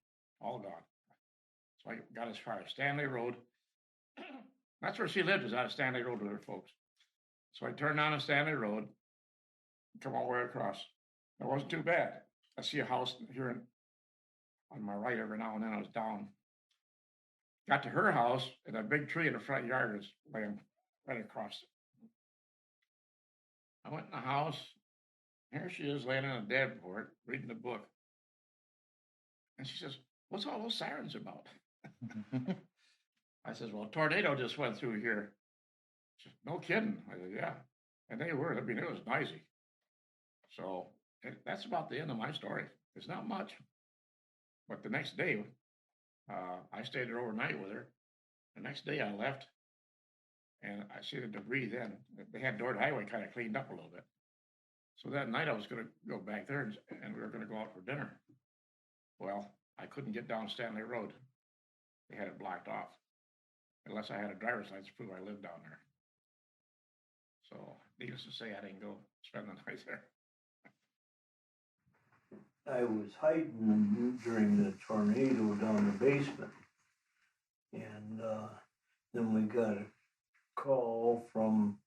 Speaker 13: all gone. So I got as far as Stanley Road. That's where she lived, was out of Stanley Road with her folks. So I turned down a Stanley Road, come all the way across. It wasn't too bad. I see a house here on my right every now and then. I was down. Got to her house, and a big tree in the front yard was laying right across it. I went in the house. Here she is laying on a dead board, reading a book. And she says, "What's all those sirens about?" I says, "Well, a tornado just went through here." She says, "No kidding." I said, "Yeah." And they were, I mean, it was noisy. So that's about the end of my story. It's not much. But the next day, I stayed there overnight with her. The next day I left and I see the debris then. They had Dort Highway kind of cleaned up a little bit. So that night I was going to go back there and we were going to go out for dinner. Well, I couldn't get down Stanley Road. They had it blocked off. Unless I had a driver's license to prove I lived down there. So, needless to say, I didn't go spend the night there.
Speaker 11: I was hiding during the tornado down the basement. And then we got a call from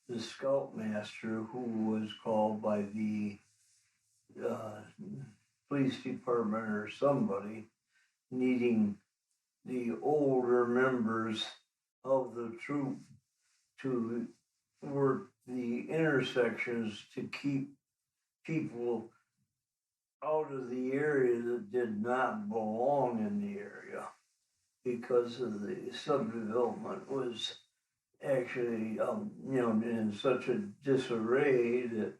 Speaker 11: the scoutmaster who was called by the police department or somebody needing the older members of the troop to work the intersections to keep people out of the area that did not belong in the area because of the subdevelopment was actually, in such a disarray that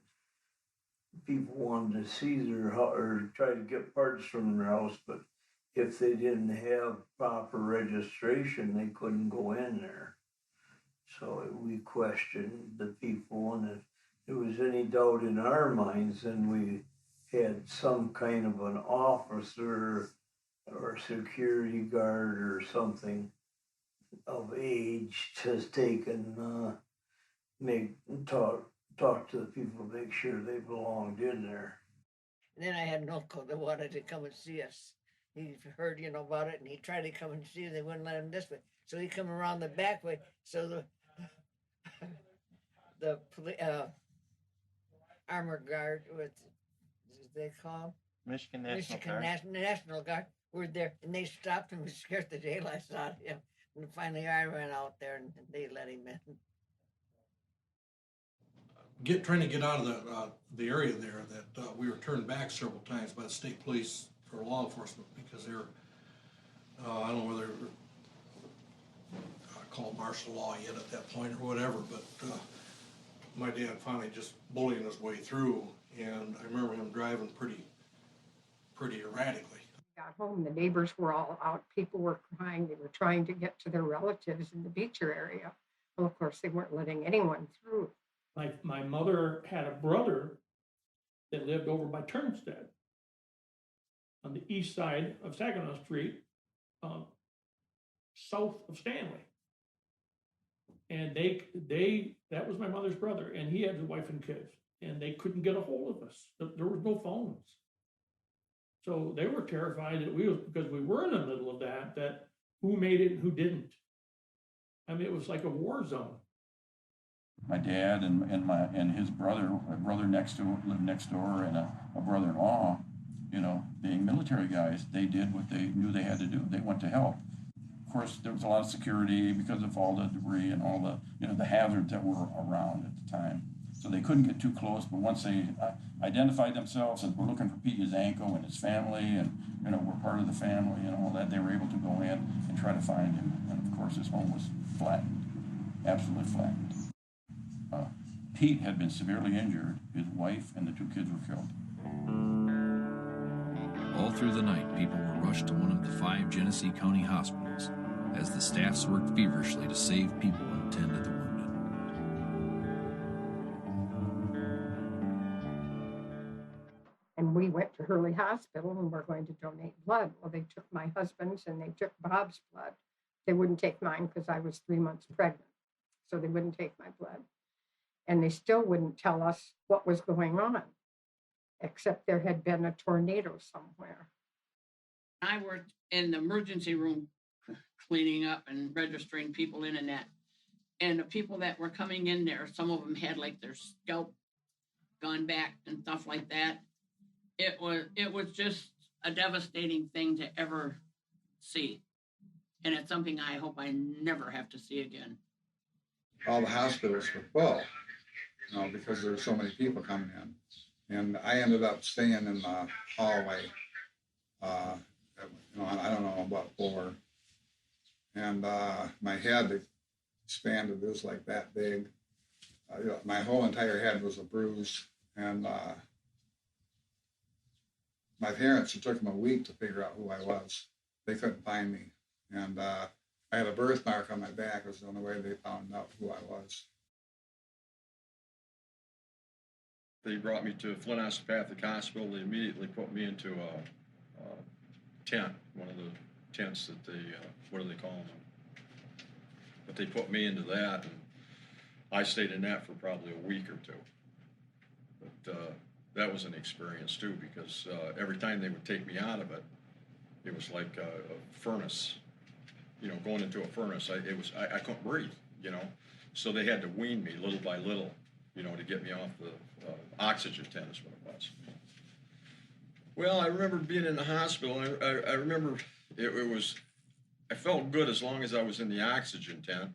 Speaker 11: people wanted to see their house or try to get parts from their house, but if they didn't have proper registration, they couldn't go in there. So we questioned the people, and if there was any doubt in our minds, then we had some kind of an officer or security guard or something of age to take and talk to the people to make sure they belonged in there.
Speaker 16: And then I had an uncle that wanted to come and see us. He heard, about it, and he tried to come and see us. They wouldn't let him this way. So he come around the back way. So the armor guard, what they call
Speaker 22: Michigan
Speaker 16: them?
Speaker 22: National Guard.
Speaker 16: National Guard were there, and they stopped him and scared the daylights out of him. And finally I ran out there, and they let him in.
Speaker 2: Trying to get out of the area there, that we were turned back several times by the state police or law enforcement because they were, I don't know whether they were called martial law yet at that point or whatever, but my dad finally just bullying his way through, and I remember him driving pretty erratically.
Speaker 9: Got home, the neighbors were all out, people were crying, they were trying to get to their relatives in the Beecher area. Well, of course, they weren't letting anyone through.
Speaker 10: My mother had a brother that lived over by Turnstead on the east side of Saginaw Street, south of Stanley. And that was my mother's brother, and he had his wife and kids, and they couldn't get a hold of us. There was no phones. So they were terrified that because we were in the middle of that who made it and who didn't. I mean, it was like a war zone.
Speaker 7: My dad and his brother, my brother lived next door, and a brother-in-law, being military guys, they did what they knew they had to do. They went to help. Of course, there was a lot of security because of all the debris and all the, the hazards that were around at the time. So they couldn't get too close, but once they identified themselves as we're looking for Pete Yazanko and his family, and, we're part of the family and all that, they were able to go in and try to find him. And of course, his home was flattened, absolutely flattened. Pete had been severely injured. His wife and the 2 kids were killed.
Speaker 8: All through the night, people were rushed to one of the 5 Genesee County hospitals as the staffs worked feverishly to save people and tend to the wounded.
Speaker 9: And we went to Hurley Hospital and we're going to donate blood. Well, they took my husband's and they took Bob's blood. They wouldn't take mine because I was 3 months pregnant. So they wouldn't take my blood. And they still wouldn't tell us what was going on, except there had been a tornado somewhere.
Speaker 23: I worked in the emergency room cleaning up and registering people in and that. And the people that were coming in there, some of them had like their scalp gone back and stuff like that. It was just a devastating thing to ever see. And it's something I hope I never have to see again.
Speaker 3: All the hospitals were full, because there were so many people coming in. And I ended up staying in the hallway, I don't know, what floor. And my head expanded, it was like that big. My whole entire head was a bruise, and my parents, it took them a week to figure out who I was. They couldn't find me, and I had a birthmark on my back. It was the only way they found out who I was.
Speaker 19: They brought me to Flint Osteopathic Hospital. They immediately put me into a tent, one of the tents that they, what do they call them? But they put me into that, and I stayed in that for probably a week or two. But that was an experience too, because every time they would take me out of it, it was like a furnace, you know, going into a furnace. I couldn't breathe, you know, so they had to wean me little by little, you know, to get me off the oxygen tent is what it was. Well, I remember being in the hospital. I remember it was, I felt good as long as I was in the oxygen tent,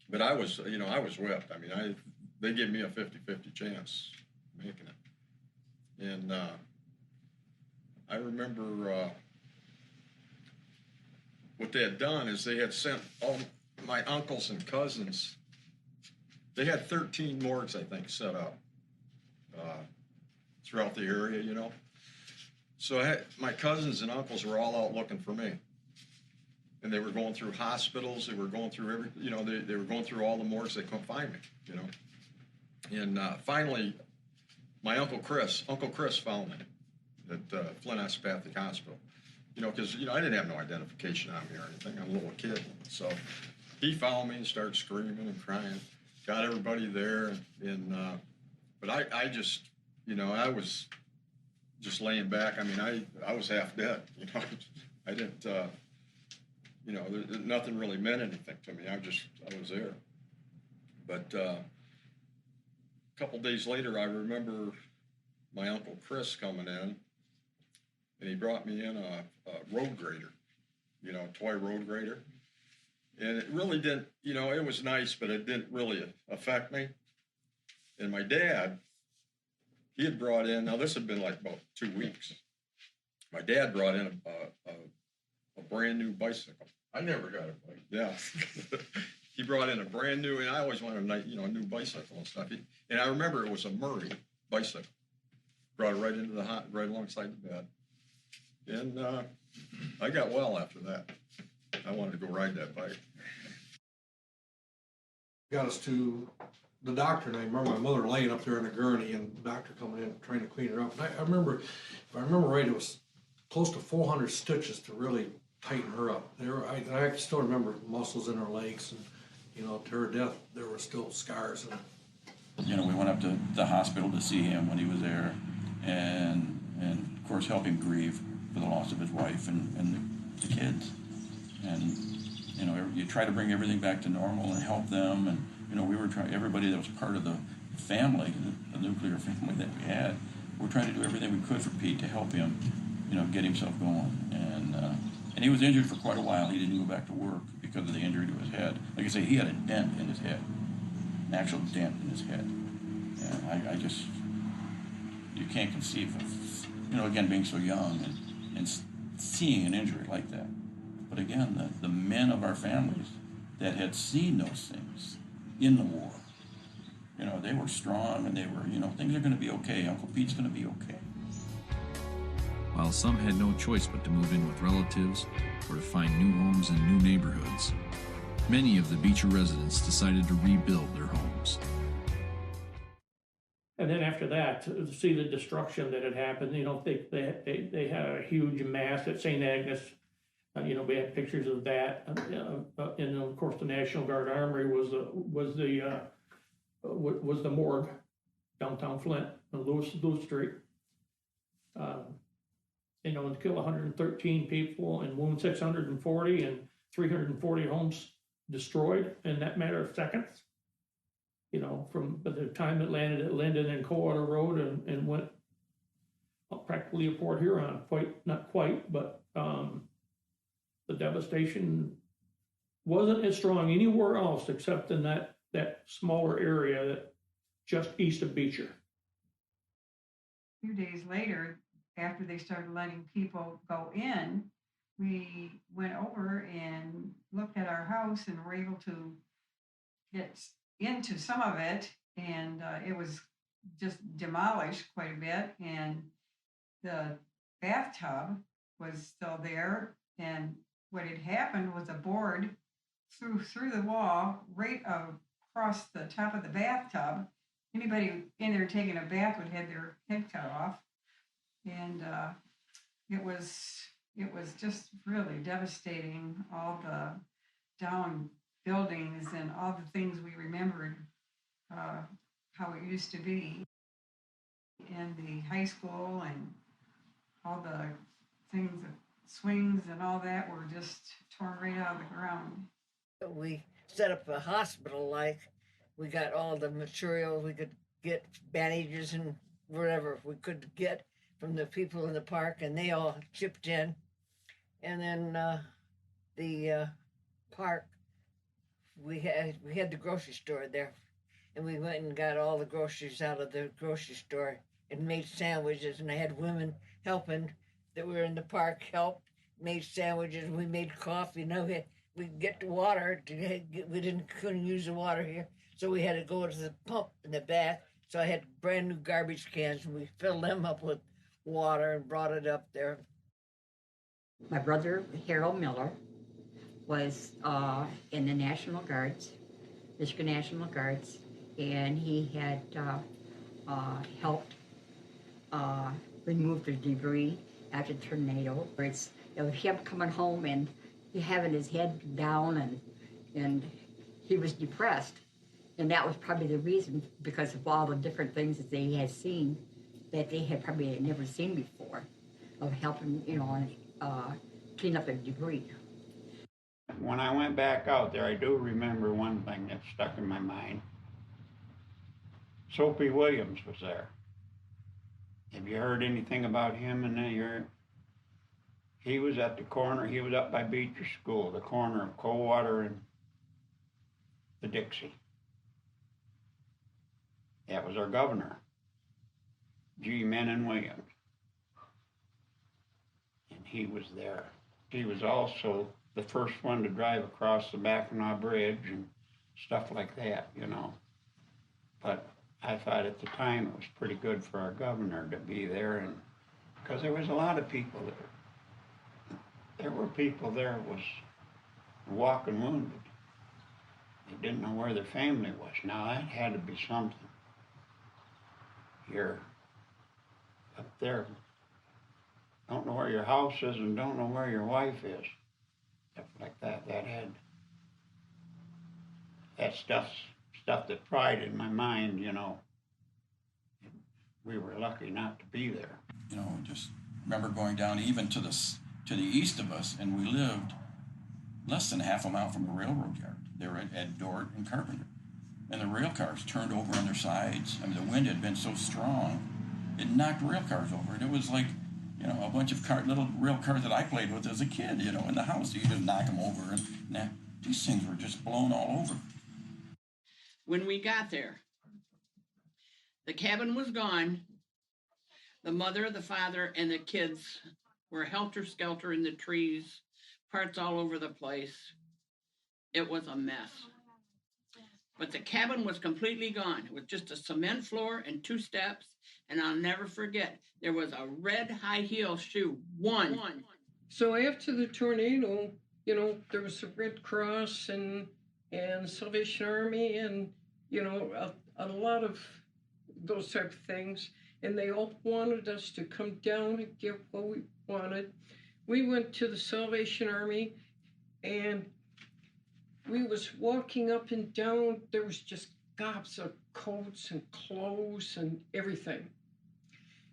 Speaker 19: but I was, you know, I was whipped. I mean, they gave me a 50-50 chance making it. And I remember what they had done is they had sent all my uncles and cousins. They had 13 morgues, I think, set up throughout the area, you know. So my cousins and uncles were all out looking for me. And they were going through hospitals, they were going through they were going through all the morgues, they couldn't find me, you know. And finally, my Uncle Chris found me at Flint Osteopathic Hospital. You know, because, you know, I didn't have no identification on me or anything, I'm a little kid. So he found me and started screaming and crying, got everybody there, but I just, you know, I was just laying back. I mean, I was half dead, you know. I didn't, you know, nothing really meant anything to me. I was there. But a couple days later, I remember my Uncle Chris coming in, and he brought me in a road grader, you know, a toy road grader. And it really didn't, you know, it was nice, but it didn't really affect me. And my dad, he had brought in, now this had been like about 2 weeks. My dad brought in a brand new bicycle. I never got a bike. Yeah. He brought in a brand new, and I always wanted a, you know, a new bicycle and stuff. And I remember it was a Murray bicycle. Brought it right into right alongside the bed. And I got well after that. I wanted to go ride that bike.
Speaker 2: Got us to the doctor, and I remember my mother laying up there in a gurney and the doctor coming in trying to clean her up. And I remember, if I remember right, it was close to 400 stitches to really tighten her up. I still remember muscles in her legs, and, you know, to her death, there were still scars.
Speaker 7: You know, we went up to the hospital to see him when he was there, and of course help him grieve for the loss of his wife and the kids. And, you know, you try to bring everything back to normal and help them. And, you know, we were trying, everybody that was part of the family, the nuclear family that we had, we're trying to do everything we could for Pete to help him, you know, get himself going. And he was injured for quite a while. He didn't go back to work because of the injury to his head. Like I say, he had a dent in his head, an actual dent in his head. And I just, you can't conceive of, you know, again, being so young and seeing an injury like that. But again, the men of our families that had seen those things in the war, you know, they were strong, and they were, you know, things are going to be okay. Uncle Pete's going to be okay.
Speaker 8: While some had no choice but to move in with relatives or to find new homes in new neighborhoods, many of the Beecher residents decided to rebuild their homes.
Speaker 10: And then after that, to see the destruction that had happened, you know, they had a huge mass at St. Agnes. You know, we have pictures of that. And of course, the National Guard Armory was the morgue downtown Flint on Lewis Street. You know, and kill 113 people and wound 640 and 340 homes destroyed in that matter of seconds. You know, from the time it landed at Linden and Coldwater Road and went practically to Port Huron. Not quite, but the devastation wasn't as strong anywhere else except in that smaller area that just east of Beecher.
Speaker 5: A few days later, after they started letting people go in, we went over and looked at our house and were able to get into some of it and it was just demolished quite a bit, and the bathtub was still there, and what had happened was a board through the wall right across the top of the bathtub. Anybody in there taking a bath would have their head cut off, and it was just really devastating. All the down buildings and all the things we remembered, how it used to be in the high school, and all the things, swings and all that were just torn right out of the ground.
Speaker 16: We set up a hospital, like we got all the material we could get, bandages and whatever we could get from the people in the park, and they all chipped in. And then the park, we had the grocery store there, and we went and got all the groceries out of the grocery store and made sandwiches, and I had women helping that were in the park helped, made sandwiches, we made coffee. Now we get the water, couldn't use the water here, so we had to go to the pump in the back. So I had brand new garbage cans, and we filled them up with water and brought it up there.
Speaker 15: My brother, Harold Miller, was in the National Guards, Michigan National Guards, and he had helped remove the debris after the tornado. It was him coming home and having his head down, and he was depressed. And that was probably the reason, because of all the different things that they had seen that they had probably never seen before, of helping, clean up the debris.
Speaker 4: When I went back out there, I do remember one thing that stuck in my mind. Soapy Williams was there. Have you heard anything about him in that area? He was at the corner, he was up by Beecher School, the corner of Coldwater and the Dixie. That was our governor, G. Menon Williams. And he was there. He was also the first one to drive across the Mackinac Bridge and stuff like that, But I thought at the time it was pretty good for our governor to be there, and because there was a lot of people there. There were people there was walking wounded. They didn't know where their family was. Now that had to be something. You're up there, don't know where your house is and don't know where your wife is. Stuff like that. That stuff that pried in my mind, We were lucky not to be there.
Speaker 7: Just remember going down even to the east of us, and we lived less than half a mile from a railroad yard. They were at Dort and Carpenter. And the rail cars turned over on their sides. I mean, the wind had been so strong, it knocked rail cars over. And it was like, a bunch of little rail cars that I played with as a kid, in the house. You just knock them over. And these things were just blown all over.
Speaker 23: When we got there, the cabin was gone. The mother, the father, and the kids were helter-skelter in the trees, parts all over the place. It was a mess. But the cabin was completely gone. It was just a cement floor and 2 steps, and I'll never forget, there was a red high heel shoe, one.
Speaker 18: So after the tornado, there was the Red Cross and Salvation Army and, a lot of those type of things. And they all wanted us to come down and get what we wanted. We went to the Salvation Army, and we was walking up and down. There was just gobs of coats and clothes and everything.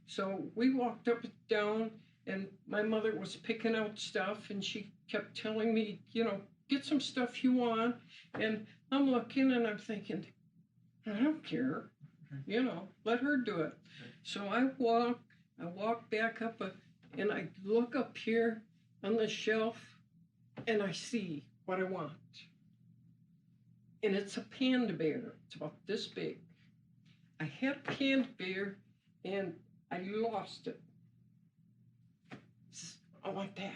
Speaker 18: So we walked up and down, and my mother was picking out stuff, and she kept telling me, get some stuff you want. And I'm looking, and I'm thinking, I don't care, let her do it. So I walk back up, and I look up here on the shelf, and I see what I want. And it's a panda bear. It's about this big. I had a panda bear, and I lost it. I want that.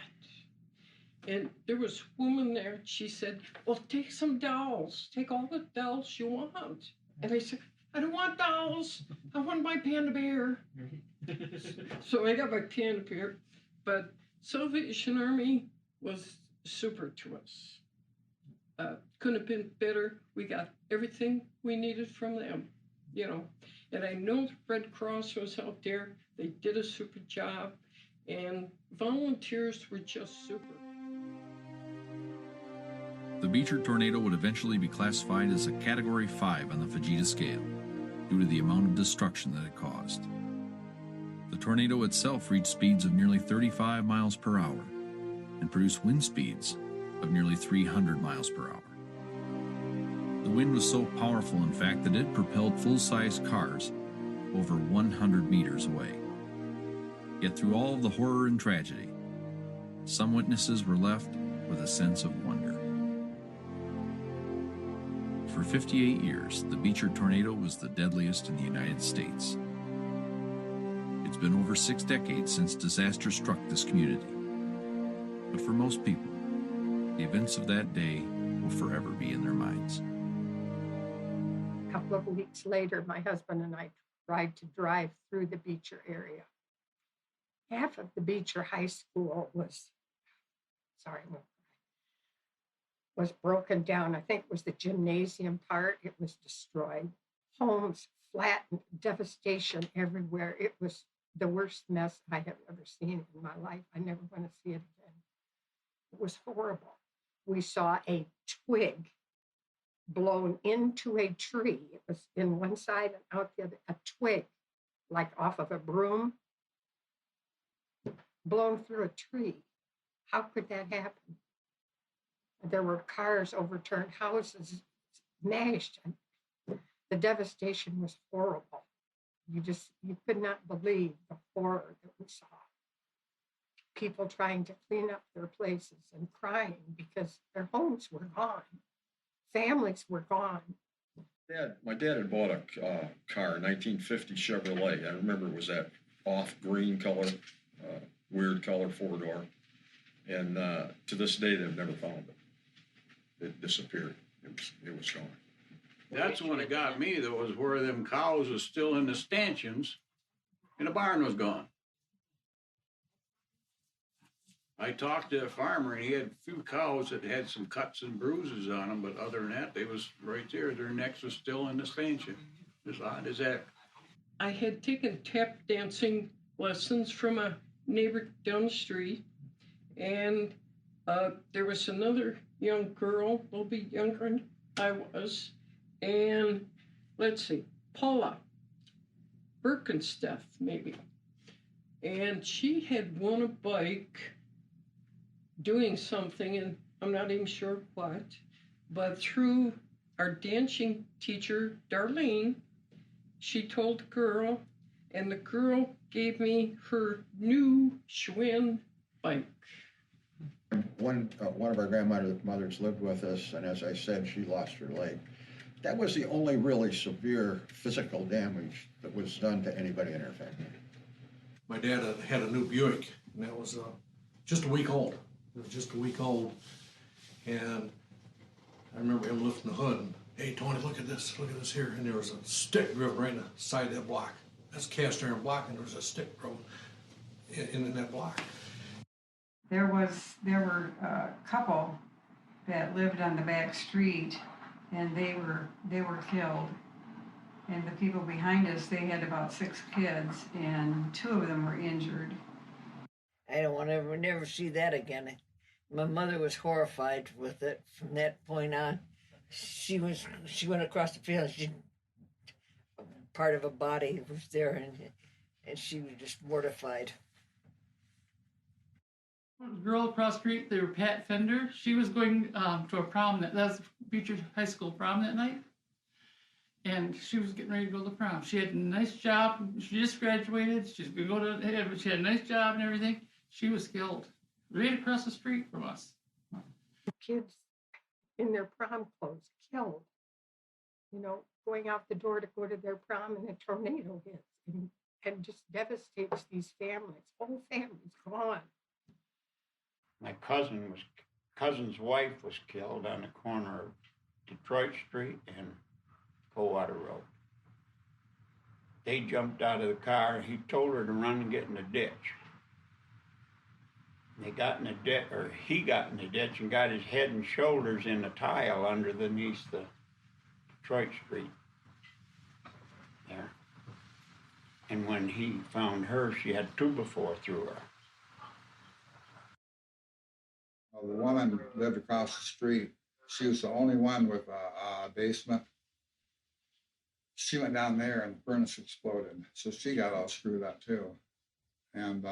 Speaker 18: And there was a woman there. She said, well, take some dolls. Take all the dolls you want. And I said, I don't want dolls. I want my panda bear. So I got my panda bear. But Salvation Army was super to us. Couldn't have been better. We got everything we needed from them, you know. And I know the Red Cross was out there. They did a super job. And volunteers were just super.
Speaker 8: The Beecher tornado would eventually be classified as a Category 5 on the Fujita scale due to the amount of destruction that it caused. The tornado itself reached speeds of nearly 35 miles per hour and produced wind speeds of nearly 300 miles per hour. The wind was so powerful, in fact, that it propelled full-size cars over 100 meters away. Yet through all of the horror and tragedy, some witnesses were left with a sense of wonder. For 58 years, the Beecher tornado was the deadliest in the United States. It's been over 6 decades since disaster struck this community. But for most people, the events of that day will forever be in their minds.
Speaker 9: A couple of weeks later, my husband and I tried to drive through the Beecher area. Half of the Beecher High School was broken down. I think it was the gymnasium part. It was destroyed. Homes flattened, devastation everywhere. It was the worst mess I have ever seen in my life. I never want to see it again. It was horrible. We saw a twig blown into a tree. It was in one side and out the other, a twig, like off of a broom, blown through a tree. How could that happen? There were cars overturned, houses smashed. The devastation was horrible. You could not believe the horror that we saw. People trying to clean up their places and crying because their homes were gone. Families were gone.
Speaker 19: My dad had bought a car, 1950 Chevrolet. I remember it was that off green color, weird color 4-door. And to this day, they've never found it. It disappeared. It was gone.
Speaker 4: That's when it got me, though, was where them cows was still in the stanchions and the barn was gone. I talked to a farmer and he had a few cows that had some cuts and bruises on them, but other than that, they was right there. Their necks was still in the stanchion. As odd as that.
Speaker 18: I had taken tap dancing lessons from a neighbor down the street, and there was another young girl, a little bit younger than I was, and let's see, Paula Birkensteff, maybe. And she had won a bike doing something, and I'm not even sure what, but through our dancing teacher, Darlene, she told the girl, and the girl gave me her new Schwinn bike.
Speaker 21: One of our grandmothers lived with us, and as I said, she lost her leg. That was the only really severe physical damage that was done to anybody in her family.
Speaker 2: My dad had a new Buick, and that was just a week old. It was just a week old, and I remember him lifting the hood, and, hey, Tony, look at this here. And there was a stick driven right in the side of that block. That's cast iron block, and there was a stick driven in that block.
Speaker 5: There were a couple that lived on the back street, and they were killed. And the people behind us, they had about 6 kids, and 2 of them were injured.
Speaker 16: I don't want to never see that again. My mother was horrified with it from that point on. She went across the field. Part of a body was there, and she was just mortified.
Speaker 12: Girl across the street, they were Pat Fender. She was going to a prom that was Beecher High School prom that night, and she was getting ready to go to the prom. She had a nice job. She just graduated. She's going to go to. She had a nice job and everything. She was killed right across the street from us.
Speaker 9: Kids in their prom clothes killed. You know, going out the door to go to their prom, and a tornado hits and just devastates these families. Whole families gone.
Speaker 4: My cousin's wife was killed on the corner of Detroit Street and Coldwater Road. They jumped out of the car. He told her to run and get in the ditch. They got in the ditch, or he got in the ditch and got his head and shoulders in the tile underneath the Detroit Street there. And when he found her, she had 2x4 through her.
Speaker 3: Well, the woman lived across the street. She was the only one with a basement. She went down there and the furnace exploded. So she got all screwed up too. And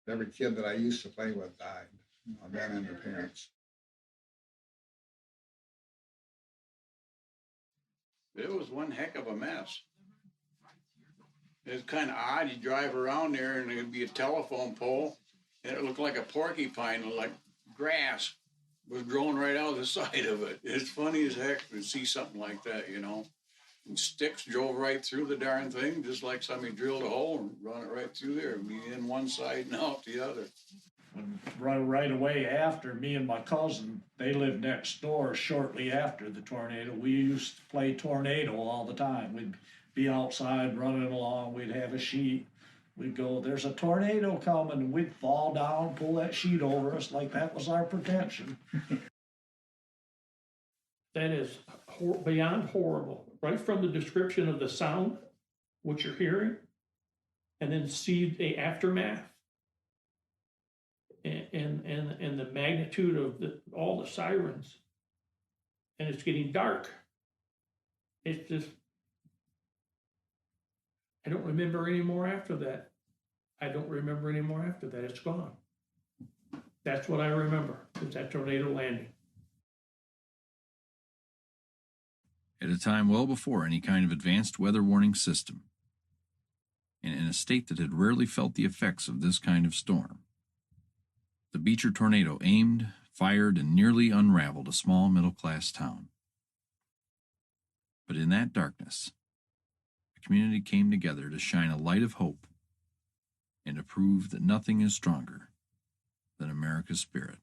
Speaker 3: every kid that I used to play with died, then and their parents.
Speaker 1: It was one heck of a mess. It's kind of odd. You drive around there and there'd be a telephone pole and it looked like a porcupine, like grass was growing right out of the side of it. It's funny as heck to see something like that, you know. And sticks drove right through the darn thing, just like somebody drilled a hole and run it right through there, be in one side and out the other.
Speaker 14: And right away after, me and my cousin, they lived next door shortly after the tornado. We used to play tornado all the time. We'd be outside running along, we'd have a sheet. We'd go, there's a tornado coming, and we'd fall down, pull that sheet over us like that was our protection.
Speaker 10: That is beyond horrible. Right from the description of the sound, what you're hearing, and then see the aftermath and the magnitude of all the sirens. And it's getting dark. It's just, I don't remember any more after that. I don't remember any more after that. It's gone. That's what I remember, is that tornado landing.
Speaker 8: At a time well before any kind of advanced weather warning system, and in a state that had rarely felt the effects of this kind of storm, the Beecher tornado aimed, fired, and nearly unraveled a small middle-class town. But in that darkness, the community came together to shine a light of hope and to prove that nothing is stronger than America's spirit.